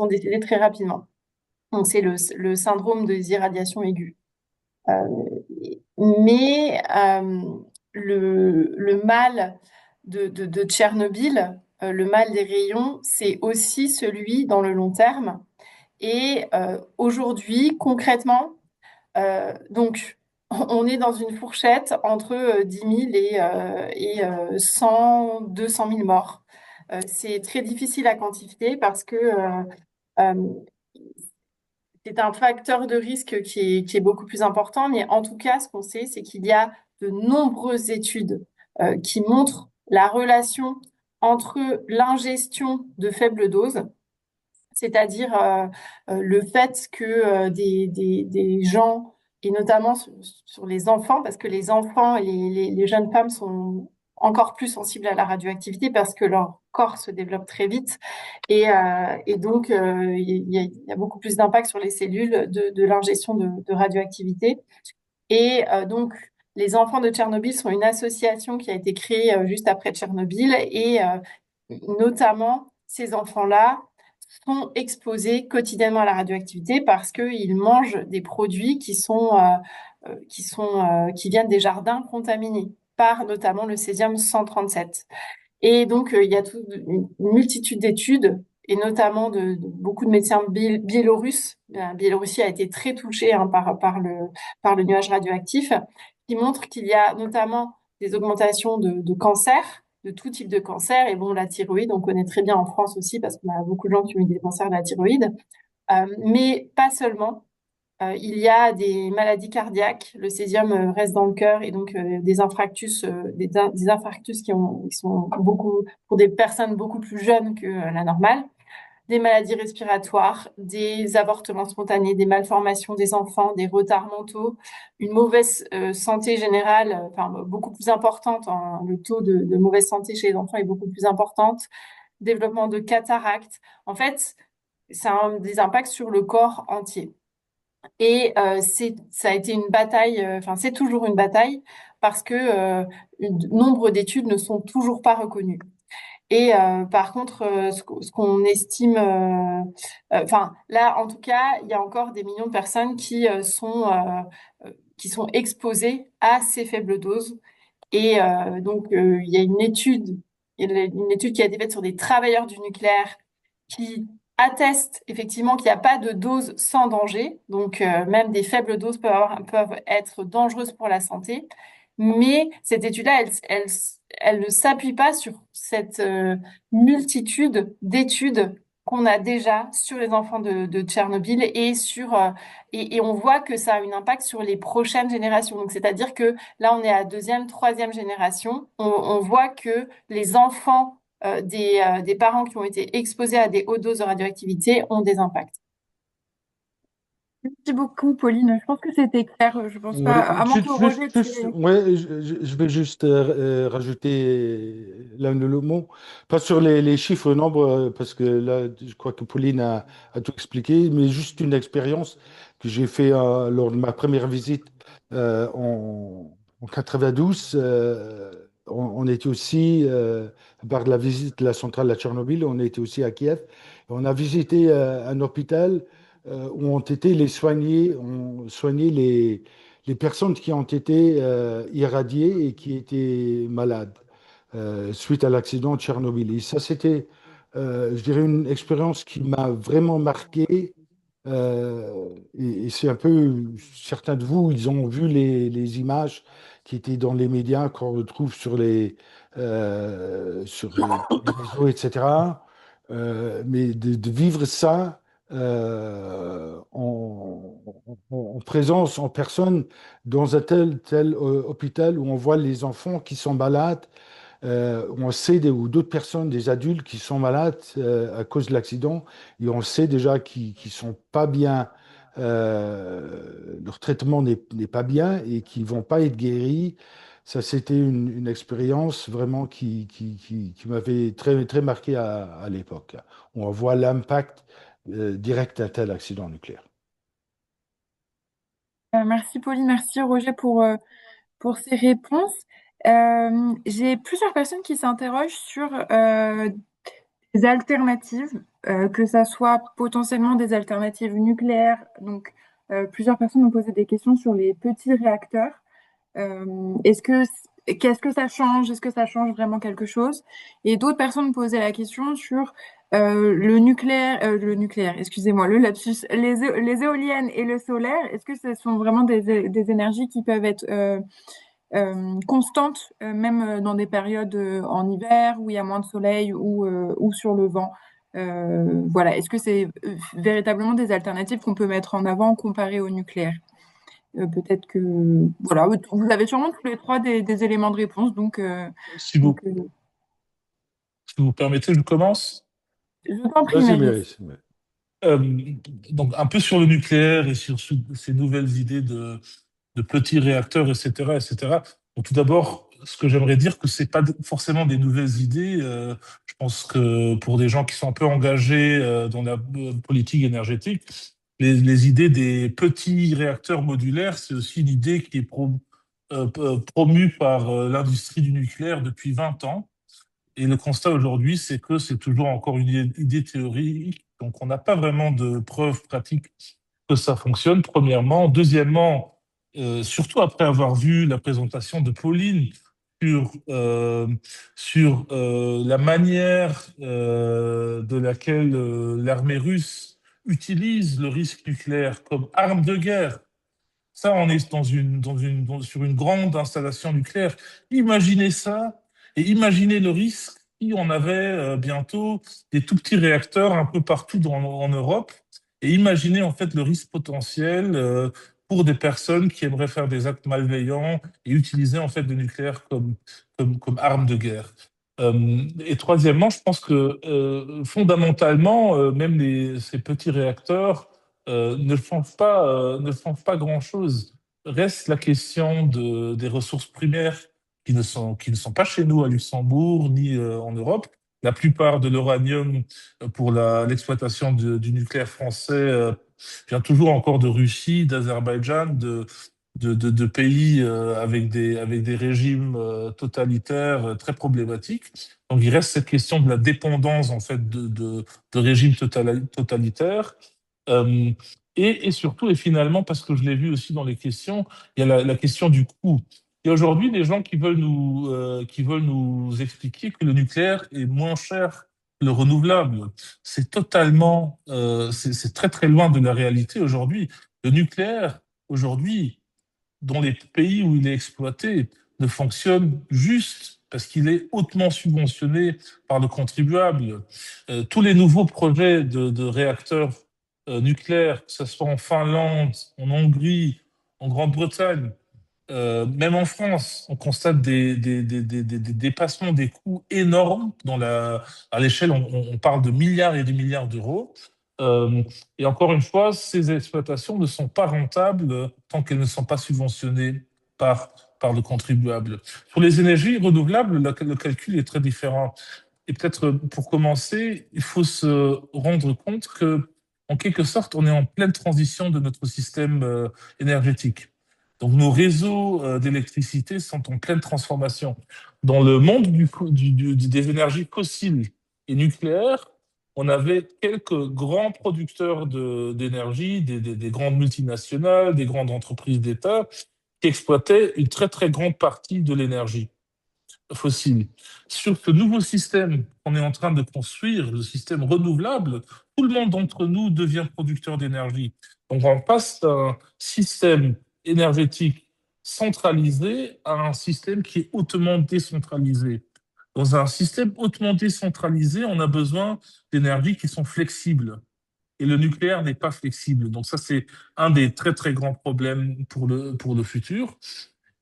décédés très rapidement. Donc, c'est le syndrome des irradiations aiguës. Mais le mal de Tchernobyl, le mal des rayons, c'est aussi celui dans le long terme. Et aujourd'hui, concrètement, donc, on est dans une fourchette entre 10 000 et 100, 200 000 morts. C'est très difficile à quantifier parce que euh, c'est un facteur de risque qui est beaucoup plus important. Mais en tout cas, ce qu'on sait, c'est qu'il y a de nombreuses études qui montrent la relation entre l'ingestion de faibles doses, c'est-à-dire le fait que des gens, et notamment sur les enfants, parce que les enfants et les jeunes femmes sont encore plus sensibles à la radioactivité parce que leur corps se développe très vite et donc il y a beaucoup plus d'impact sur les cellules de l'ingestion de radioactivité. Et donc les enfants de Tchernobyl sont une association qui a été créée juste après Tchernobyl et notamment ces enfants-là sont exposés quotidiennement à la radioactivité parce qu'ils mangent des produits qui viennent des jardins contaminés par notamment le césium 137. Et donc, il y a une multitude d'études, et notamment de beaucoup de médecins biélorusses. La Biélorussie a été très touchée par le nuage radioactif, qui montrent qu'il y a notamment des augmentations de cancers, de tout type de cancer. Et bon, la thyroïde, on connaît très bien en France aussi, parce qu'on a beaucoup de gens qui ont eu des cancers de la thyroïde. Mais pas seulement. Il y a des maladies cardiaques, le césium reste dans le cœur et donc des infarctus, des infarctus qui sont beaucoup pour des personnes beaucoup plus jeunes que la normale, des maladies respiratoires, des avortements spontanés, des malformations des enfants, des retards mentaux, une mauvaise santé générale, enfin beaucoup plus importante, le taux de mauvaise santé chez les enfants est beaucoup plus importante, développement de cataractes. En fait, ça a des impacts sur le corps entier. Et ça a été une bataille, enfin c'est toujours une bataille parce que nombre d'études ne sont toujours pas reconnues. Et par contre, ce qu'on estime, enfin là en tout cas, il y a encore des millions de personnes qui sont exposées à ces faibles doses. Et donc il y a une étude qui a été faite sur des travailleurs du nucléaire qui atteste effectivement qu'il n'y a pas de dose sans danger. Donc, même des faibles doses peuvent être dangereuses pour la santé. Mais cette étude-là, elle ne s'appuie pas sur cette multitude d'études qu'on a déjà sur les enfants de Tchernobyl et on voit que ça a un impact sur les prochaines générations. Donc, c'est-à-dire que là, on est à deuxième, troisième génération. On voit que les enfants des parents qui ont été exposés à des hautes doses de radioactivité ont des impacts. Merci beaucoup, Pauline. Je pense que c'était clair. Je pense pas, Oui, à moins que Roger, tu aies... ouais, je vais juste rajouter l'un de le mot. Pas sur les chiffres, nombres, parce que là, je crois que Pauline a tout expliqué, mais juste une expérience que j'ai fait lors de ma première visite en 92. On était aussi, à part de la visite de la centrale à Tchernobyl, on était aussi à Kiev. On a visité un hôpital où ont été on soignait les personnes qui ont été irradiées et qui étaient malades suite à l'accident de Tchernobyl. Et ça, c'était, je dirais, une expérience qui m'a vraiment marqué. Et c'est un peu, certains de vous, ils ont vu les images qui étaient dans les médias qu'on retrouve sur les réseaux, etc. Mais de vivre ça en présence, en personne, dans un tel hôpital où on voit les enfants qui sont malades, où on sait ou d'autres personnes, des adultes qui sont malades à cause de l'accident, et on sait déjà qu'ils ne sont pas bien, leur traitement n'est pas bien et qu'ils ne vont pas être guéris. Ça, c'était une expérience vraiment qui m'avait très, très marqué à l'époque. On voit l'impact direct d'un tel accident nucléaire. Merci, Pauline. Merci, Roger, pour ces réponses. J'ai plusieurs personnes qui s'interrogent sur des alternatives, que ça soit potentiellement des alternatives nucléaires. Donc, plusieurs personnes ont posé des questions sur les petits réacteurs. Qu'est-ce que ça change? Est-ce que ça change vraiment quelque chose? Et d'autres personnes posaient la question sur le nucléaire, excusez-moi, le lapsus, les éoliennes et le solaire. Est-ce que ce sont vraiment des énergies qui peuvent être constantes, même dans des périodes en hiver où il y a moins de soleil ou sur le vent? Voilà. Est-ce que c'est véritablement des alternatives qu'on peut mettre en avant comparées au nucléaire? Peut-être que voilà, vous avez sûrement tous les trois des éléments de réponse, donc, Si vous, si vous permettez, je commence. je t'en prie, Vas-y, Maëlys. Mérис. Ouais. Euh, donc, un peu sur le nucléaire et sur ces nouvelles idées de petits réacteurs, etc., etc. Donc, tout d'abord, ce que j'aimerais dire, que c'est pas forcément des nouvelles idées. Je pense que pour des gens qui sont un peu engagés dans la politique énergétique, les idées des petits réacteurs modulaires, c'est aussi une idée qui est promue par l'industrie du nucléaire depuis 20 ans. Et le constat aujourd'hui, c'est que c'est toujours encore une idée théorique. Donc, on n'a pas vraiment de preuves pratiques que ça fonctionne, premièrement. Deuxièmement, surtout après avoir vu la présentation de Pauline sur la manière de laquelle l'armée russe utilise le risque nucléaire comme arme de guerre. Ça, on est sur une grande installation nucléaire. Imaginez ça et imaginez le risque si on avait bientôt des tout petits réacteurs un peu partout en Europe. Et imaginez en fait le risque potentiel pour des personnes qui aimeraient faire des actes malveillants et utiliser en fait le nucléaire comme arme de guerre. Et troisièmement, je pense que fondamentalement, même ces petits réacteurs ne changent pas grand-chose. Reste la question des ressources primaires qui ne sont pas chez nous à Luxembourg ni en Europe, la plupart de l'uranium pour l'exploitation du nucléaire français vient toujours encore de Russie, d'Azerbaïdjan, de pays avec des régimes totalitaires très problématiques. Donc il reste cette question de la dépendance en fait de régimes totalitaires. Euh, et surtout, et finalement, parce que je l'ai vu aussi dans les questions, il y a la question du coût. Il y a aujourd'hui des gens qui veulent nous expliquer que le nucléaire est moins cher que le renouvelable. C'est totalement, c'est très très loin de la réalité aujourd'hui. Le nucléaire, aujourd'hui, dans les pays où il est exploité, ne fonctionne juste parce qu'il est hautement subventionné par le contribuable. Tous les nouveaux projets de réacteurs nucléaires, que ce soit en Finlande, en Hongrie, en Grande-Bretagne, même en France, on constate des dépassements des coûts énormes à l'échelle, on parle de milliards et de milliards d'euros. Euh, et encore une fois, ces exploitations ne sont pas rentables tant qu'elles ne sont pas subventionnées par, par le contribuable. Pour les énergies renouvelables, le calcul est très différent. Et peut-être pour commencer, il faut se rendre compte que, en quelque sorte, on est en pleine transition de notre système énergétique. Donc, nos réseaux d'électricité sont en pleine transformation. Dans le monde des énergies fossiles et nucléaires, on avait quelques grands producteurs d'énergie, des grandes multinationales, des grandes entreprises d'État qui exploitaient une très, très grande partie de l'énergie fossile. Sur ce nouveau système qu'on est en train de construire, le système renouvelable, tout le monde d'entre nous devient producteur d'énergie. Donc on passe d'un système énergétique centralisé à un système qui est hautement décentralisé. Dans un système hautement décentralisé, on a besoin d'énergies qui sont flexibles. Et le nucléaire n'est pas flexible. Donc ça, c'est un des très, très grands problèmes pour le futur.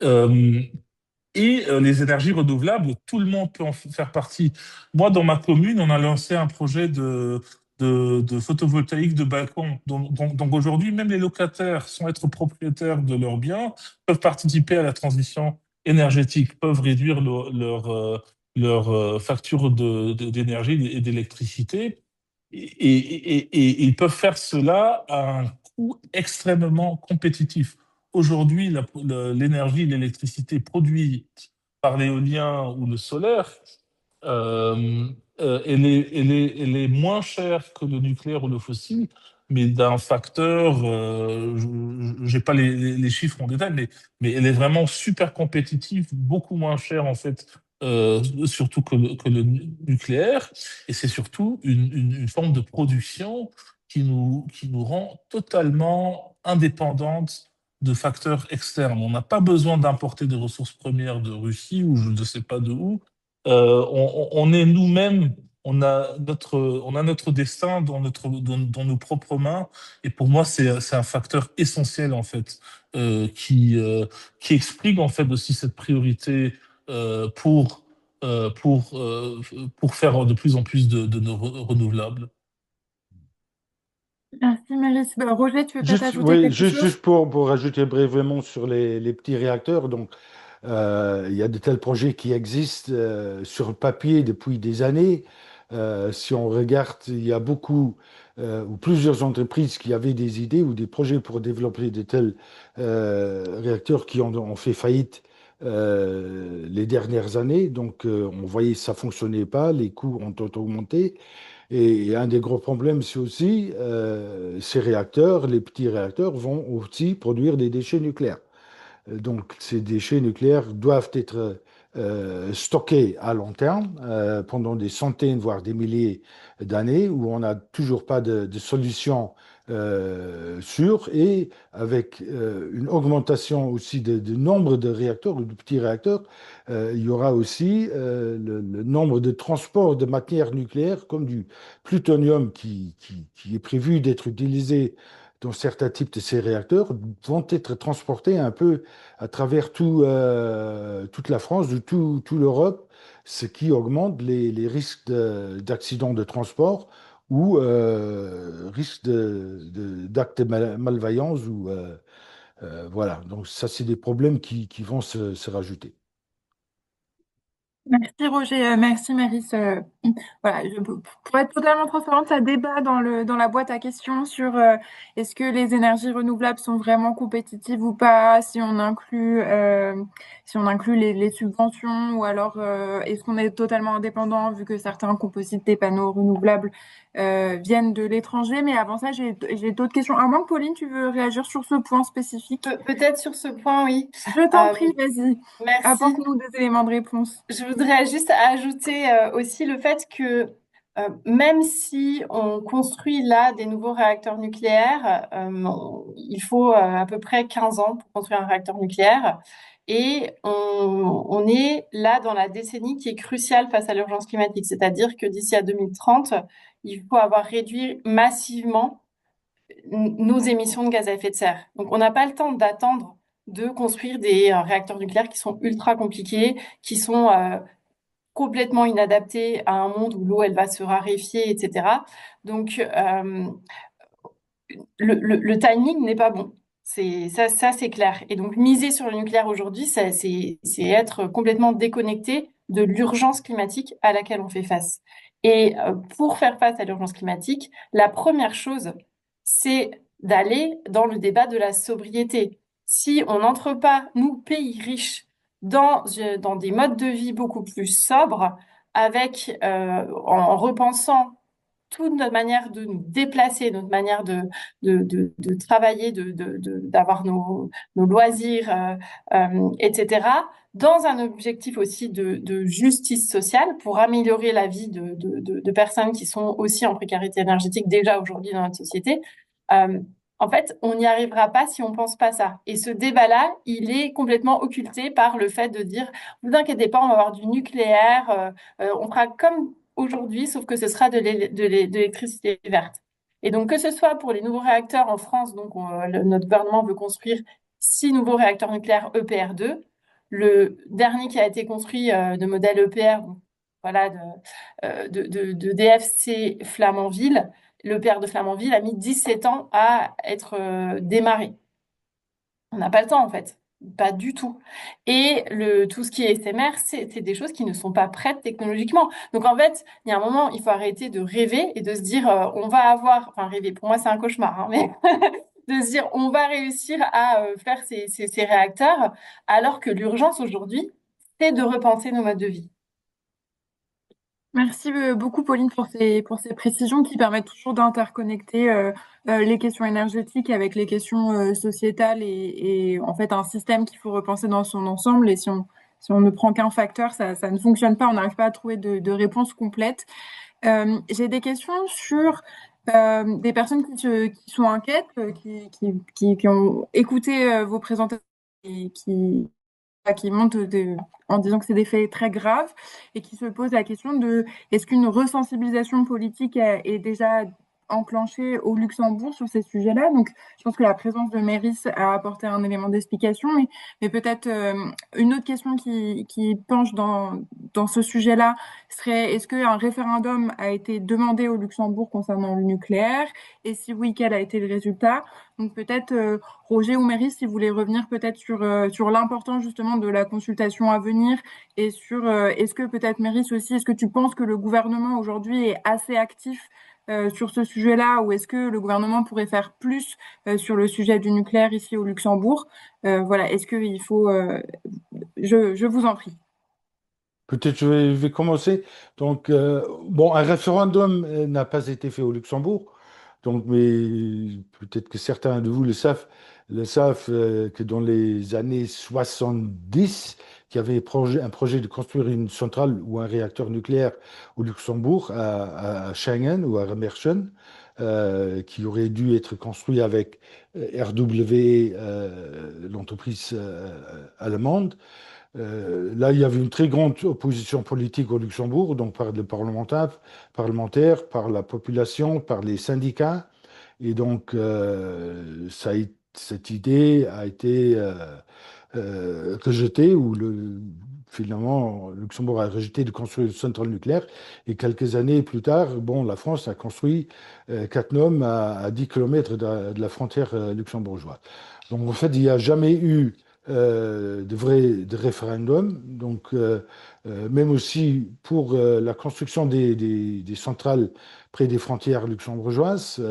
Euh, les énergies renouvelables, tout le monde peut en faire partie. Moi, dans ma commune, on a lancé un projet de photovoltaïque de balcon. Donc aujourd'hui, même les locataires, sans être propriétaires de leurs biens, peuvent participer à la transition énergétique, peuvent réduire leur facture d'énergie et d'électricité. Et ils peuvent faire cela à un coût extrêmement compétitif. Aujourd'hui, l'énergie, l'électricité produite par l'éolien ou le solaire, euh, elle est moins chère que le nucléaire ou le fossile, mais d'un facteur, j'ai pas les chiffres en détail, mais elle est vraiment super compétitive, beaucoup moins chère en fait, surtout que le nucléaire, et c'est surtout une forme de production qui nous rend totalement indépendantes de facteurs externes. On n'a pas besoin d'importer des ressources premières de Russie ou je ne sais pas de où. On est nous-mêmes, on a notre destin dans nos propres mains. Et pour moi, c'est un facteur essentiel, en fait, qui explique, en fait, aussi cette priorité pour faire de plus en plus de nos renouvelables. Merci, Mérisse. Bah, Roger, tu veux peut-être Juste, ajouter oui, quelque chose? juste pour rajouter brièvement sur les petits réacteurs. Donc, il y a de tels projets qui existent sur le papier depuis des années. Si on regarde, il y a beaucoup ou plusieurs entreprises qui avaient des idées ou des projets pour développer de tels réacteurs qui ont fait faillite les dernières années. Donc, on voyait que ça fonctionnait pas, les coûts ont augmenté. Et un des gros problèmes, c'est aussi ces réacteurs, les petits réacteurs, vont aussi produire des déchets nucléaires. Donc, ces déchets nucléaires doivent être stockés à long terme pendant des centaines, voire des milliers d'années, où on n'a toujours pas de solution sûre et avec une augmentation aussi de nombre de réacteurs ou de petits réacteurs, il y aura aussi le nombre de transports de matières nucléaires comme du plutonium qui est prévu d'être utilisé dans certains types de ces réacteurs vont être transportés un peu à travers toute la France, tout l'Europe, ce qui augmente les risques d'accidents de transport ou risques d'actes de malveillance. Voilà, donc ça, c'est des problèmes qui vont se rajouter. Merci Roger, merci Maris. Voilà, pour être totalement transparente, ça débat dans la boîte à questions sur est-ce que les énergies renouvelables sont vraiment compétitives ou pas, si on inclut les subventions, ou alors est-ce qu'on est totalement indépendant vu que certains composites des panneaux renouvelables viennent de l'étranger. Mais avant ça, j'ai d'autres questions. À moins que Pauline, tu veux réagir sur ce point spécifique? Peut-être sur ce point, oui. Je t'en Euh, prie, vas-y, Merci. apporte-nous des éléments de réponse. Je voudrais juste ajouter aussi le fait que même si on construit là des nouveaux réacteurs nucléaires, il faut à peu près 15 ans pour construire un réacteur nucléaire. Et on est là dans la décennie qui est cruciale face à l'urgence climatique. C'est-à-dire que d'ici à 2030, il faut avoir réduit massivement nos émissions de gaz à effet de serre. Donc, on n'a pas le temps d'attendre de construire des réacteurs nucléaires qui sont ultra compliqués, qui sont complètement inadaptés à un monde où l'eau, elle va se raréfier, etc. Donc, le timing n'est pas bon. Ça, c'est clair. Et donc, miser sur le nucléaire aujourd'hui, c'est être complètement déconnecté de l'urgence climatique à laquelle on fait face. Et pour faire face à l'urgence climatique, la première chose, c'est d'aller dans le débat de la sobriété. Si on n'entre pas, nous, pays riches, dans des modes de vie beaucoup plus sobres, en repensant toute notre manière de nous déplacer, notre manière de travailler, d'avoir nos loisirs, etc., dans un objectif aussi de justice sociale pour améliorer la vie de personnes qui sont aussi en précarité énergétique déjà aujourd'hui dans notre société. Euh, En fait, on n'y arrivera pas si on pense pas ça. Et ce débat-là, il est complètement occulté par le fait de dire, vous inquiétez pas, on va avoir du nucléaire, on fera comme aujourd'hui, sauf que ce sera de l'électricité verte. Et donc, que ce soit pour les nouveaux réacteurs en France, donc notre gouvernement veut construire 6 nouveaux réacteurs nucléaires EPR2. Le dernier qui a été construit de modèle EPR, donc, voilà, de DFC Flamanville, l'EPR de Flamanville a mis 17 ans à être démarré. On n'a pas le temps, en fait. Pas du tout. Et tout ce qui est SMR, c'est des choses qui ne sont pas prêtes technologiquement. Donc, en fait, il y a un moment, il faut arrêter de rêver et de se dire, on va avoir, enfin, rêver, pour moi, c'est un cauchemar, hein, mais de se dire, on va réussir à faire ces réacteurs, alors que l'urgence aujourd'hui, c'est de repenser nos modes de vie. Merci beaucoup, Pauline, pour ces précisions qui permettent toujours d'interconnecter les questions énergétiques avec les questions sociétales et en fait un système qu'il faut repenser dans son ensemble. Et si on ne prend qu'un facteur, ça ne fonctionne pas, on n'arrive pas à trouver de réponse complète. J'ai des questions sur des personnes qui sont inquiètes, qui ont écouté vos présentations et qui montent en disant que c'est des faits très graves et qui se posent la question de est-ce qu'une resensibilisation politique est déjà enclenchée au Luxembourg sur ces sujets-là. Donc, je pense que la présence de Méris a apporté un élément d'explication, mais peut-être une autre question qui penche dans ce sujet-là serait est-ce qu'un référendum a été demandé au Luxembourg concernant le nucléaire? Et si oui, quel a été le résultat? Donc peut-être Roger ou Méris, si vous voulez revenir peut-être sur l'importance justement de la consultation à venir et sur est-ce que peut-être Méris aussi, est-ce que tu penses que le gouvernement aujourd'hui est assez actif sur ce sujet-là ou est-ce que le gouvernement pourrait faire plus sur le sujet du nucléaire ici au Luxembourg? Voilà, est-ce qu'il faut... je vous en prie. Peut-être je vais commencer. Donc, bon, un référendum n'a pas été fait au Luxembourg. Donc, mais peut-être que certains de vous le savent que dans les années 70, il y avait un projet de construire une centrale ou un réacteur nucléaire au Luxembourg, à Schengen ou à Remerschen, qui aurait dû être construit avec RW, l'entreprise allemande. Là, il y avait une très grande opposition politique au Luxembourg, donc par les parlementaires, par la population, par les syndicats. Et donc, cette idée a été rejetée, ou finalement, le Luxembourg a rejeté de construire une centrale nucléaire. Et quelques années plus tard, bon, la France a construit Cattenom à 10 km de la frontière luxembourgeoise. Donc, en fait, il n'y a jamais eu de référendums. Donc, même aussi pour la construction des centrales près des frontières luxembourgeoises,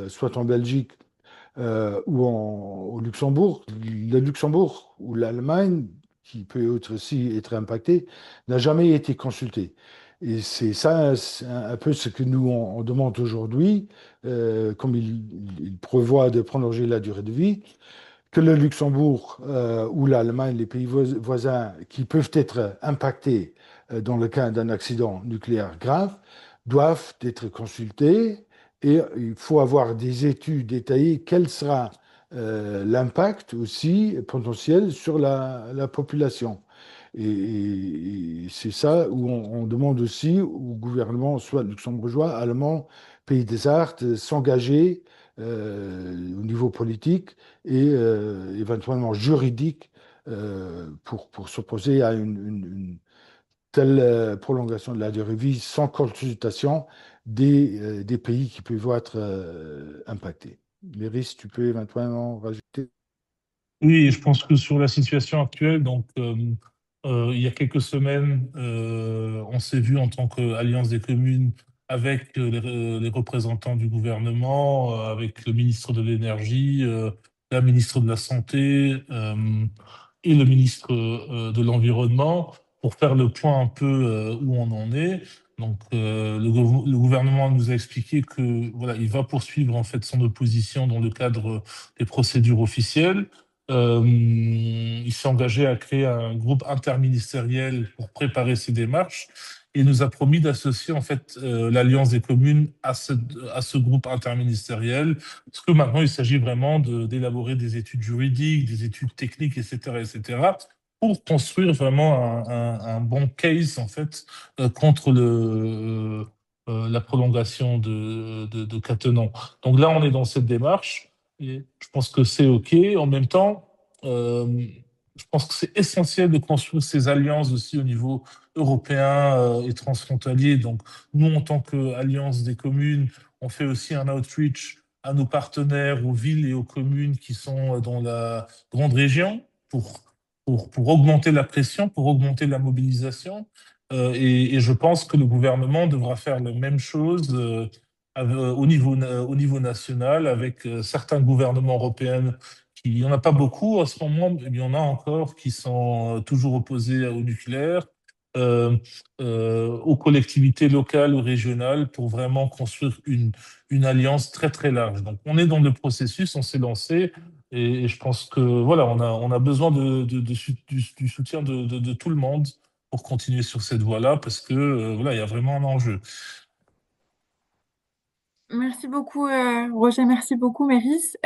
soit en Belgique ou au Luxembourg. Le Luxembourg ou l'Allemagne, qui peut aussi être impacté, n'a jamais été consulté. Et c'est ça, c'est un peu ce que nous, on demande aujourd'hui, comme il prévoit de prolonger la durée de vie, que le Luxembourg ou l'Allemagne, les pays voisins qui peuvent être impactés dans le cas d'un accident nucléaire grave, doivent être consultés et il faut avoir des études détaillées. Quel sera l'impact aussi potentiel sur la population? Et c'est ça où on demande aussi au gouvernement, soit luxembourgeois, allemand, pays des arts, de s'engager au niveau politique et éventuellement juridique pour s'opposer à une telle prolongation de la durée de vie sans consultation des pays qui peuvent être impactés. Les risques, tu peux éventuellement rajouter. Oui, je pense que sur la situation actuelle, donc il y a quelques semaines, on s'est vu en tant qu'Alliance des communes avec les représentants du gouvernement, avec le ministre de l'Énergie, la ministre de la Santé et le ministre de l'Environnement pour faire le point un peu où on en est. Donc le gouvernement nous a expliqué que voilà, il va poursuivre en fait son opposition dans le cadre des procédures officielles. Il s'est engagé à créer un groupe interministériel pour préparer ces démarches et nous a promis d'associer en fait l'Alliance des communes à ce groupe interministériel, parce que maintenant il s'agit vraiment d'élaborer des études juridiques, des études techniques, etc., pour construire vraiment un bon case en fait contre la prolongation de Cattenom. Donc là, on est dans cette démarche. Et je pense que c'est OK. En même temps, je pense que c'est essentiel de construire ces alliances aussi au niveau européen et transfrontalier. Donc, nous, en tant qu'Alliance des communes, on fait aussi un outreach à nos partenaires, aux villes et aux communes qui sont dans la grande région pour, pour augmenter la pression, pour augmenter la mobilisation. Et je pense que le gouvernement devra faire la même chose au niveau national, avec certains gouvernements européens, qui, il n'y en a pas beaucoup en ce moment, mais il y en a encore qui sont toujours opposés au nucléaire, euh, aux collectivités locales ou régionales pour vraiment construire une alliance très très large. Donc on est dans le processus, on s'est lancé. Et je pense que voilà, on a besoin du soutien de tout le monde pour continuer sur cette voie-là, parce que voilà, il y a vraiment un enjeu. Merci beaucoup, Roger. Merci beaucoup, Méris.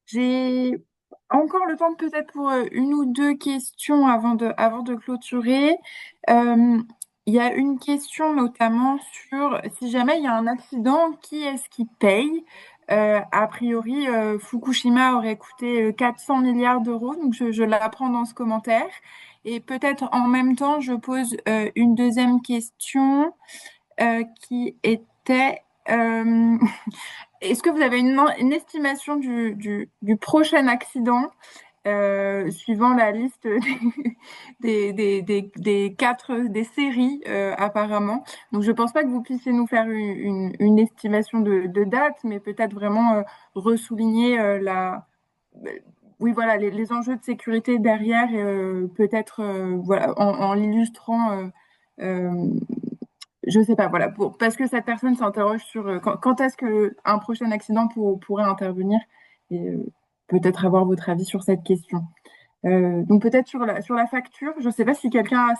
J'ai encore le temps peut-être pour une ou deux questions avant de clôturer. Euh, il y a une question notamment sur si jamais il y a un accident, qui est-ce qui paye? A priori, Fukushima aurait coûté 400 milliards d'euros, donc je l'apprends dans ce commentaire. Et peut-être en même temps, je pose une deuxième question qui était euh, est-ce que vous avez une estimation du prochain accident suivant la liste des quatre des séries apparemment. Donc je pense pas que vous puissiez nous faire une estimation de date, mais peut-être vraiment ressouligner oui voilà les enjeux de sécurité derrière et peut-être voilà en l'illustrant euh, je sais pas, voilà, parce que cette personne s'interroge sur quand est-ce que un prochain accident pourrait intervenir et peut-être avoir votre avis sur cette question. Donc peut-être sur la facture, je sais pas si quelqu'un a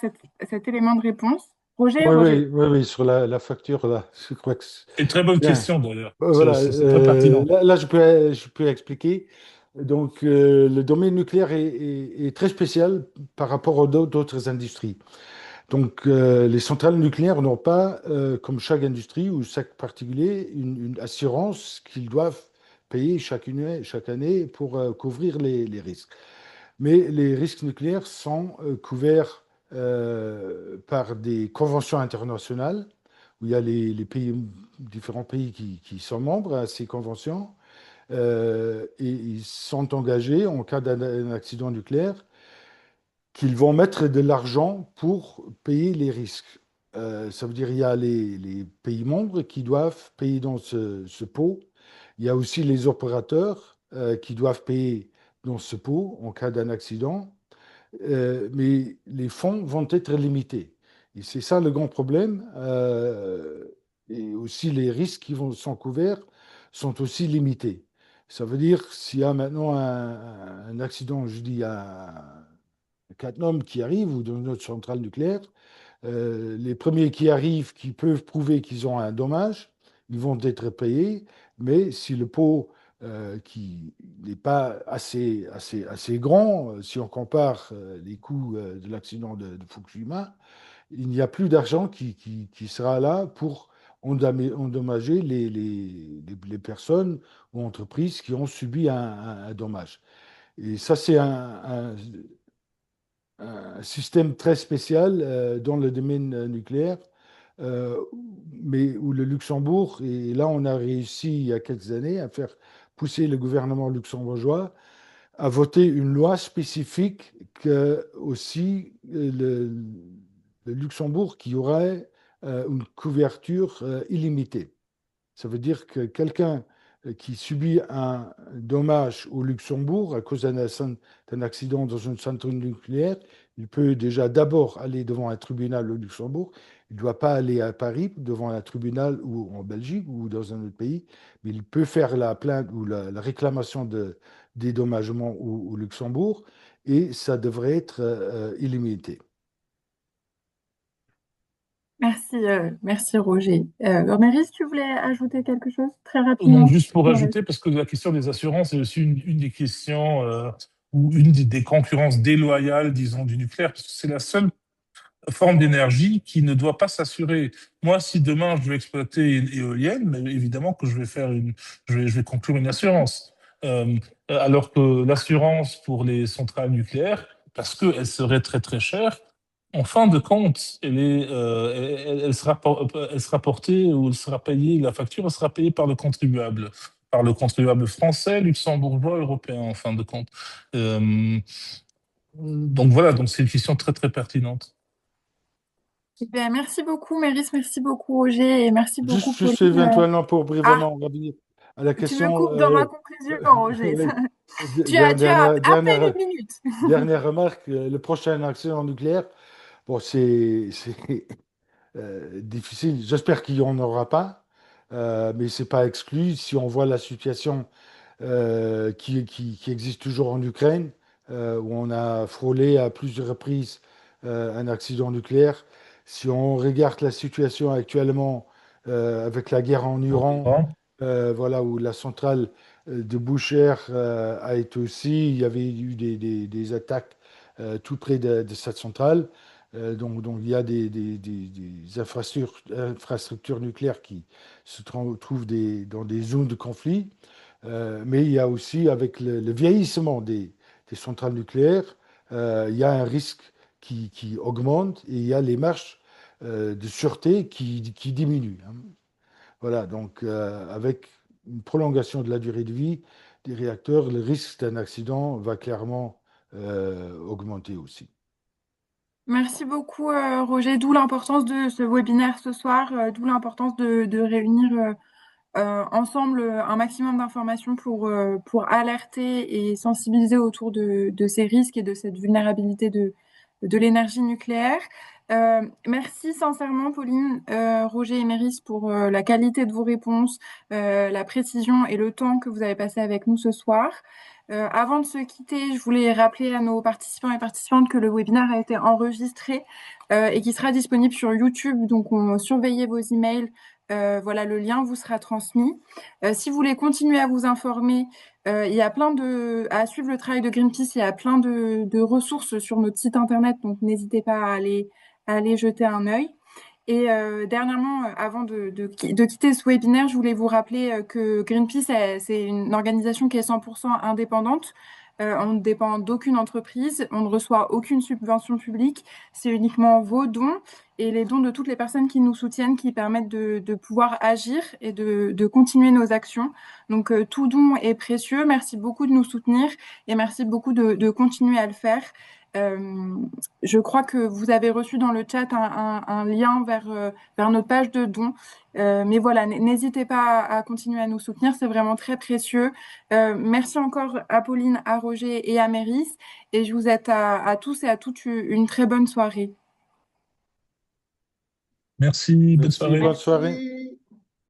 cet élément de réponse. Roger, Oui, Roger. oui, oui, oui, sur la facture, là, je crois que c'est Et très bonne bien. question d'ailleurs. Voilà, C'est très pertinent. là, je peux expliquer. Donc, le domaine nucléaire est très spécial par rapport aux d'autres industries. Donc, les centrales nucléaires n'ont pas, comme chaque industrie ou chaque particulier, une assurance qu'ils doivent payer chaque année pour couvrir les risques. Mais les risques nucléaires sont couverts par des conventions internationales où il y a les pays, différents pays qui sont membres à ces conventions. et ils sont engagés en cas d'un accident nucléaire qu'ils vont mettre de l'argent pour payer les risques. Ça veut dire qu'il y a les pays membres qui doivent payer dans ce pot. Il y a aussi les opérateurs qui doivent payer dans ce pot en cas d'un accident. Mais les fonds vont être limités. Et c'est ça le grand problème. Et aussi les risques sont couverts sont aussi limités. Ça veut dire s'il y a maintenant un accident, je dis un Cattenom qui arrive ou dans notre centrale nucléaire, les premiers qui arrivent, qui peuvent prouver qu'ils ont un dommage, ils vont être payés, mais si le pot qui n'est pas assez grand, si on compare les coûts de l'accident de Fukushima, il n'y a plus d'argent qui sera là pour endommager les personnes ou entreprises qui ont subi un dommage. Et ça, c'est un système très spécial dans le domaine nucléaire, euh, mais où le Luxembourg, et là on a réussi il y a quelques années à faire pousser le gouvernement luxembourgeois à voter une loi spécifique que aussi le Luxembourg qui aurait une couverture illimitée. Ça veut dire que quelqu'un qui subit un dommage au Luxembourg à cause d'un accident dans une centrale nucléaire, il peut déjà d'abord aller devant un tribunal au Luxembourg. Il ne doit pas aller à Paris devant un tribunal ou en Belgique ou dans un autre pays, mais il peut faire la plainte ou la réclamation de dédommagement au Luxembourg et ça devrait être illimité. Merci Roger. Mérys, tu voulais ajouter quelque chose très Non, rapidement? juste pour ajouter, parce que la question des assurances est aussi une des questions ou une des concurrences déloyales, disons, du nucléaire, parce que c'est la seule forme d'énergie qui ne doit pas s'assurer. Moi, si demain je veux exploiter une éolienne, mais évidemment que je vais conclure une assurance. Alors que l'assurance pour les centrales nucléaires, parce qu'elle serait très très chère, en fin de compte, elle sera portée ou elle sera payée, la facture elle sera payée par le contribuable français, luxembourgeois, européen, en fin de compte. Donc voilà, donc c'est une question très très pertinente. Eh bien, merci beaucoup Mérys, merci beaucoup Roger et merci beaucoup Juste Pauline. éventuellement pour Ah, brièvement revenir à la tu me question, coupes dans ma conclusion, Roger. oui, Tu as à peine une minute. dernière remarque, le prochain accident nucléaire, bon, c'est difficile. J'espère qu'il n'y en aura pas, mais c'est pas exclu. Si on voit la situation qui existe toujours en Ukraine, où on a frôlé à plusieurs reprises un accident nucléaire. Si on regarde la situation actuellement avec la guerre en Iran, voilà, où la centrale de Boucher a été aussi, il y avait eu des attaques tout près de cette centrale. Donc il y a des infrastructures nucléaires qui se trouvent dans des zones de conflit. Mais il y a aussi, avec le vieillissement des centrales nucléaires, il y a un risque qui augmente et il y a les marges de sûreté qui diminuent, hein. Voilà, donc avec une prolongation de la durée de vie des réacteurs, le risque d'un accident va clairement augmenter aussi. Merci beaucoup Roger, d'où l'importance de ce webinaire ce soir, d'où l'importance de réunir ensemble un maximum d'informations pour alerter et sensibiliser autour de ces risques et de cette vulnérabilité de l'énergie nucléaire. Merci sincèrement, Pauline, Roger et Mérys, pour la qualité de vos réponses, la précision et le temps que vous avez passé avec nous ce soir. Avant de se quitter, je voulais rappeler à nos participants et participantes que le webinaire a été enregistré et qui sera disponible sur YouTube. Donc, surveillez vos emails. Voilà, le lien vous sera transmis. Si vous voulez continuer à vous informer, il y a à suivre le travail de Greenpeace, il y a plein de ressources sur notre site internet, donc n'hésitez pas à aller jeter un œil. Et dernièrement, avant de quitter ce webinaire, je voulais vous rappeler que Greenpeace, c'est une organisation qui est 100% indépendante. On ne dépend d'aucune entreprise, on ne reçoit aucune subvention publique, c'est uniquement vos dons et les dons de toutes les personnes qui nous soutiennent, qui permettent de pouvoir agir et de continuer nos actions. Donc, tout don est précieux. Merci beaucoup de nous soutenir et merci beaucoup de continuer à le faire. Je crois que vous avez reçu dans le chat un lien vers notre page de dons. Mais voilà, n'hésitez pas à continuer à nous soutenir, c'est vraiment très précieux. Merci encore à Pauline, à Roger et à Méris. Et je vous souhaite à tous et à toutes une très bonne soirée. Merci, bonne Merci, soirée. bonne soirée. Merci.